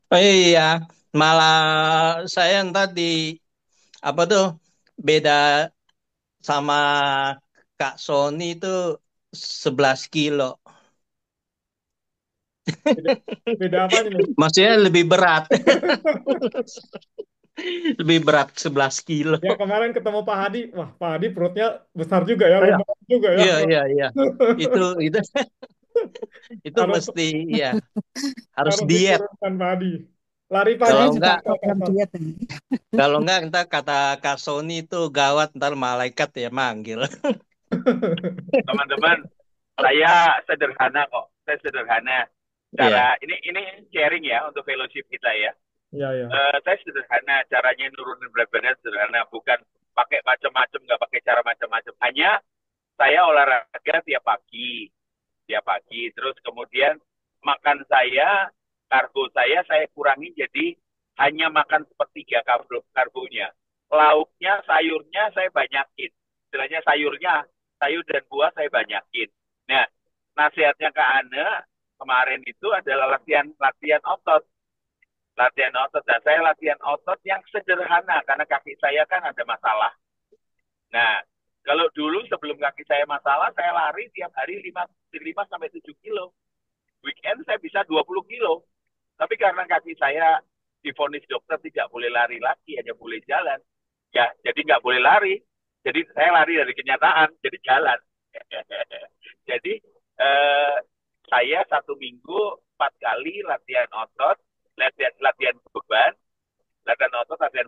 Oh iya, malah saya ntar apa tuh beda sama Kak Sony itu 11 kilo. Beda apa nih? Maksudnya lebih berat. Lebih berat 11 kilo. Ya kemarin ketemu Pak Hadi, wah Pak Hadi perutnya besar juga ya, Oh, iya. lebar juga ya. Iya. Itu itu Harus mesti ya harus harus diet. diturunkan Pak Hadi. Lari Kalau Saya pagi juga enggak, program diet ini. kalau enggak ntar kata Kak Sony itu gawat, ntar malaikat ya manggil. Teman-teman, saya sederhana kok. Saya sederhana. Cara ini sharing ya untuk fellowship kita ya. Iya. Saya sederhana, caranya nurunin berat badan sederhana, bukan pakai macam-macam, nggak pakai cara macam-macam. Hanya saya olahraga tiap pagi, terus kemudian makan karbo saya kurangi jadi hanya makan sepertiga karbonya. Lauknya, sayurnya saya banyakin. Istilahnya sayur dan buah saya banyakin. Nah, nasihatnya Kak Ana kemarin itu adalah latihan otot. Dan saya latihan otot yang sederhana karena kaki saya kan ada masalah. Nah, kalau dulu sebelum kaki saya masalah, saya lari tiap hari 5 sampai 7 kilo. Weekend saya bisa 20 kilo. Tapi karena kaki saya divonis dokter tidak boleh lari lagi, hanya boleh jalan. Ya, jadi nggak boleh lari. Jadi saya lari dari kenyataan, jadi jalan. Jadi saya 1 minggu 4 kali latihan otot, latihan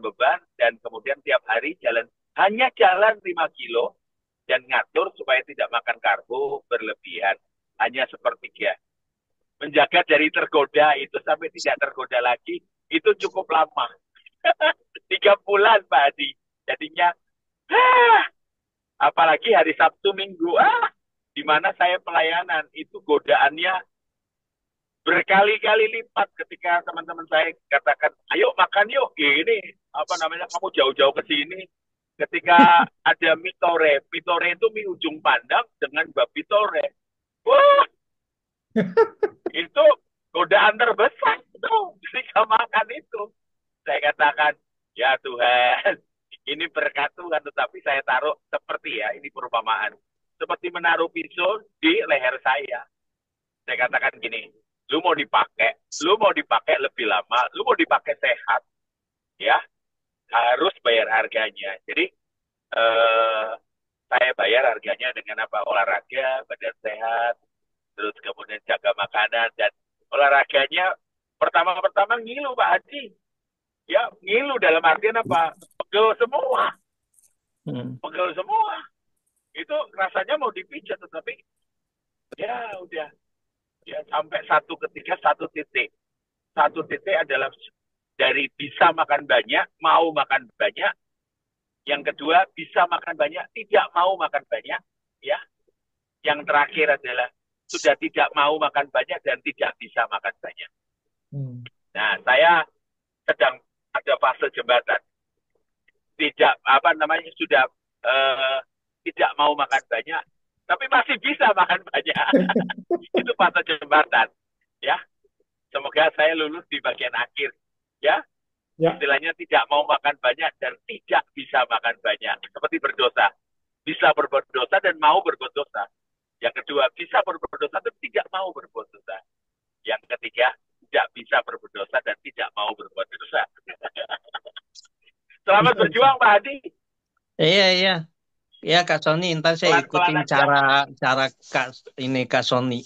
beban, dan kemudian tiap hari hanya jalan 5 kilo, dan ngatur supaya tidak makan karbo berlebihan, hanya sepertiga. Menjaga dari tergoda itu sampai tidak tergoda lagi, itu cukup lama. 3 bulan, Pak Adi. Jadinya, apalagi hari Sabtu Minggu, di mana saya pelayanan, itu godaannya berkali-kali lipat ketika teman-teman saya katakan, ayo makan yuk, gini, kamu jauh-jauh ke sini. Ketika ada mitore itu mie ujung pandang dengan babi tore. Wah, itu godaan terbesar tuh ketika makan itu. Saya katakan, ya Tuhan, ini berkat Tuhan, tetapi saya taruh seperti ya, ini perumpamaan. Seperti menaruh pisau di leher saya. Saya katakan gini, lu mau dipakai lebih lama, lu mau dipakai sehat, ya, harus bayar harganya. Jadi, eh, saya bayar harganya dengan apa? Olahraga, badan sehat, terus kemudian jaga makanan, dan olahraganya pertama-pertama ngilu Pak Haji. Ya, ngilu dalam artian apa? Pegel semua, Hmm. pegel semua. Itu rasanya mau dipijat, tetapi ya udah. Ya, sampai satu ketika satu titik. Satu titik adalah dari bisa makan banyak, mau makan banyak. Yang kedua, bisa makan banyak, tidak mau makan banyak. Ya, yang terakhir adalah sudah tidak mau makan banyak dan tidak bisa makan banyak. Hmm. Nah, saya sedang ada fase jembatan. Tidak apa namanya sudah eh, tidak mau makan banyak, tapi masih bisa makan banyak. Itu fase jembatan. Ya, semoga saya lulus di bagian akhir. Ya, Ya, istilahnya tidak mau makan banyak dan tidak bisa makan banyak. Seperti berdosa. Bisa berbuat dosa dan mau berbuat dosa. Yang kedua, bisa berbuat dosa dan tidak mau berbuat dosa. Yang ketiga, tidak bisa berbuat dosa dan tidak mau berbuat dosa. Selamat bisa, bisa. berjuang, Pak Hadi. Iya, iya. Ya, Kak Sony, ntar saya Pelan-pelan ikutin aja. cara Kak Sony.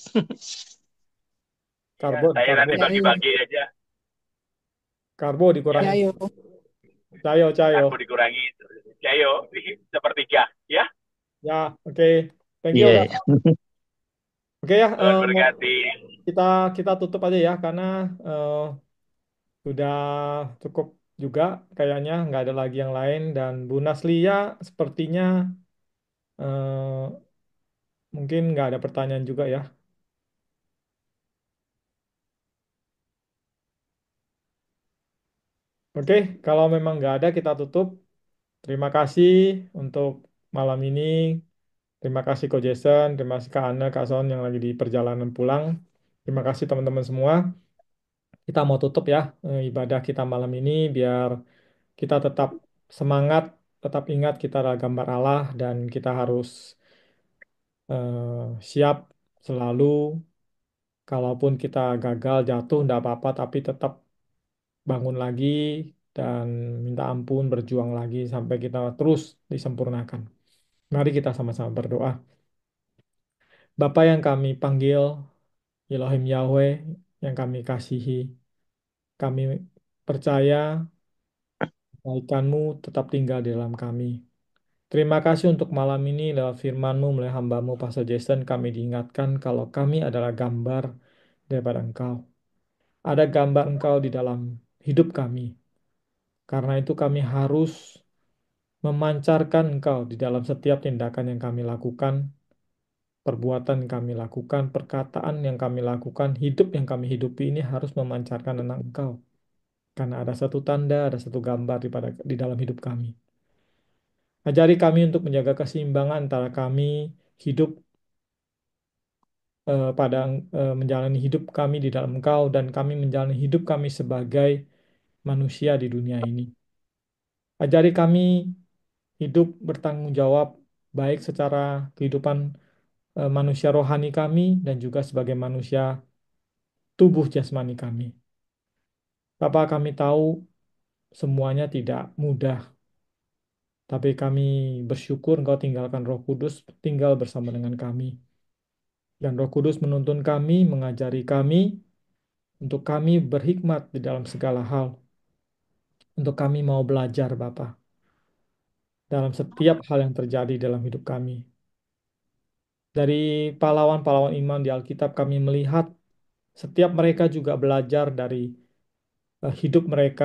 Ya, Karbon, saya nanti karbon. bagi-bagi aja. Karbo Ya, dikurangi. Ayo. Cayo, cayo. aku dikurangi. Cayo, sepertiga. Ya, Ya, oke. Thank you, Iya, Kak. iya. Oke ya, Tuhan berkati. kita kita tutup aja ya karena eh, sudah cukup juga kayaknya nggak ada lagi yang lain dan Bu Naslia sepertinya eh, mungkin nggak ada pertanyaan juga ya. Oke, kalau memang nggak ada kita tutup. Terima kasih untuk malam ini. Terima kasih Ko Jason, terima kasih Kak Ana, Kak Son yang lagi di perjalanan pulang. Terima kasih teman-teman semua. Kita mau tutup ya ibadah kita malam ini biar kita tetap semangat, tetap ingat kita adalah gambar Allah dan kita harus siap selalu kalaupun kita gagal jatuh tidak apa-apa tapi tetap bangun lagi dan minta ampun berjuang lagi sampai kita terus disempurnakan. Mari kita sama-sama berdoa. Bapa yang kami panggil, Elohim Yahweh yang kami kasihi, kami percaya kebaikan-Mu tetap tinggal di dalam kami. Terima kasih untuk malam ini lewat firman-Mu melalui hamba-Mu Pastor Jason kami diingatkan kalau kami adalah gambar daripada Engkau. Ada gambar Engkau di dalam hidup kami. Karena itu kami harus memancarkan Engkau di dalam setiap tindakan yang kami lakukan, perbuatan yang kami lakukan, perkataan yang kami lakukan, hidup yang kami hidupi ini harus memancarkan tentang Engkau. Karena ada satu tanda, ada satu gambar di dalam hidup kami. Ajari kami untuk menjaga keseimbangan antara kami hidup menjalani hidup kami di dalam Engkau dan kami menjalani hidup kami sebagai manusia di dunia ini. Ajari kami hidup bertanggung jawab baik secara kehidupan manusia rohani kami dan juga sebagai manusia tubuh jasmani kami. Bapak kami tahu semuanya tidak mudah, tapi kami bersyukur Engkau tinggalkan Roh Kudus tinggal bersama dengan kami. Dan Roh Kudus menuntun kami, mengajari kami, untuk kami berhikmat di dalam segala hal. Untuk kami mau belajar, Bapa, dalam setiap hal yang terjadi dalam hidup kami. Dari pahlawan-pahlawan iman di Alkitab kami melihat setiap mereka juga belajar dari hidup mereka,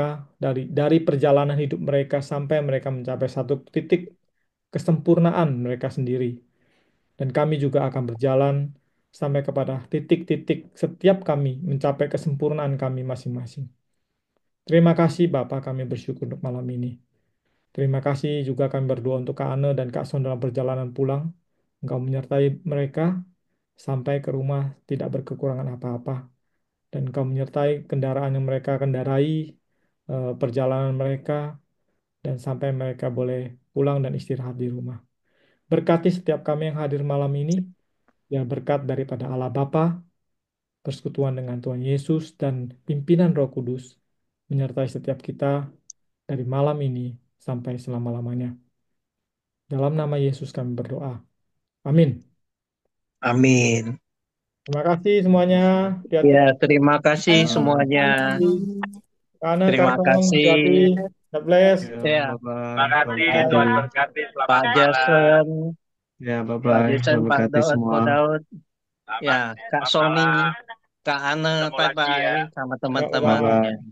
dari perjalanan hidup mereka sampai mereka mencapai satu titik kesempurnaan mereka sendiri. Dan kami juga akan berjalan sampai kepada titik-titik setiap kami mencapai kesempurnaan kami masing-masing. Terima kasih Bapak, kami bersyukur untuk malam ini. Terima kasih juga kami berdoa untuk Kak Ane dan Kak Son dalam perjalanan pulang. Engkau menyertai mereka sampai ke rumah tidak berkekurangan apa-apa. dan Engkau menyertai kendaraan yang mereka kendarai, perjalanan mereka, dan sampai mereka boleh pulang dan istirahat di rumah. Berkati setiap kami yang hadir malam ini, ya berkat daripada Allah Bapa, persekutuan dengan Tuhan Yesus, dan pimpinan Roh Kudus, menyertai setiap kita dari malam ini sampai selama-lamanya. Dalam nama Yesus kami berdoa. Amin. Amin. Terima kasih semuanya. Hati-hati. Ya, terima kasih semuanya. Karena Terima Kak Tong, kasih. hati-hati. God bless. Ya, Ya, bye-bye. Terima kasih, Selamat Tuhan pagi. berkati. Selamat Pak malam. Jason, Ya, Pak bye-bye. Jason, Selamat Pak berkati Daud, semua. Bu Daud, Selamat ya, Kak malam. Sony, Kak Ana, Ketemu lagi ya. bye-bye sama Ya, bye-bye. teman-teman. Bye-bye. Ya.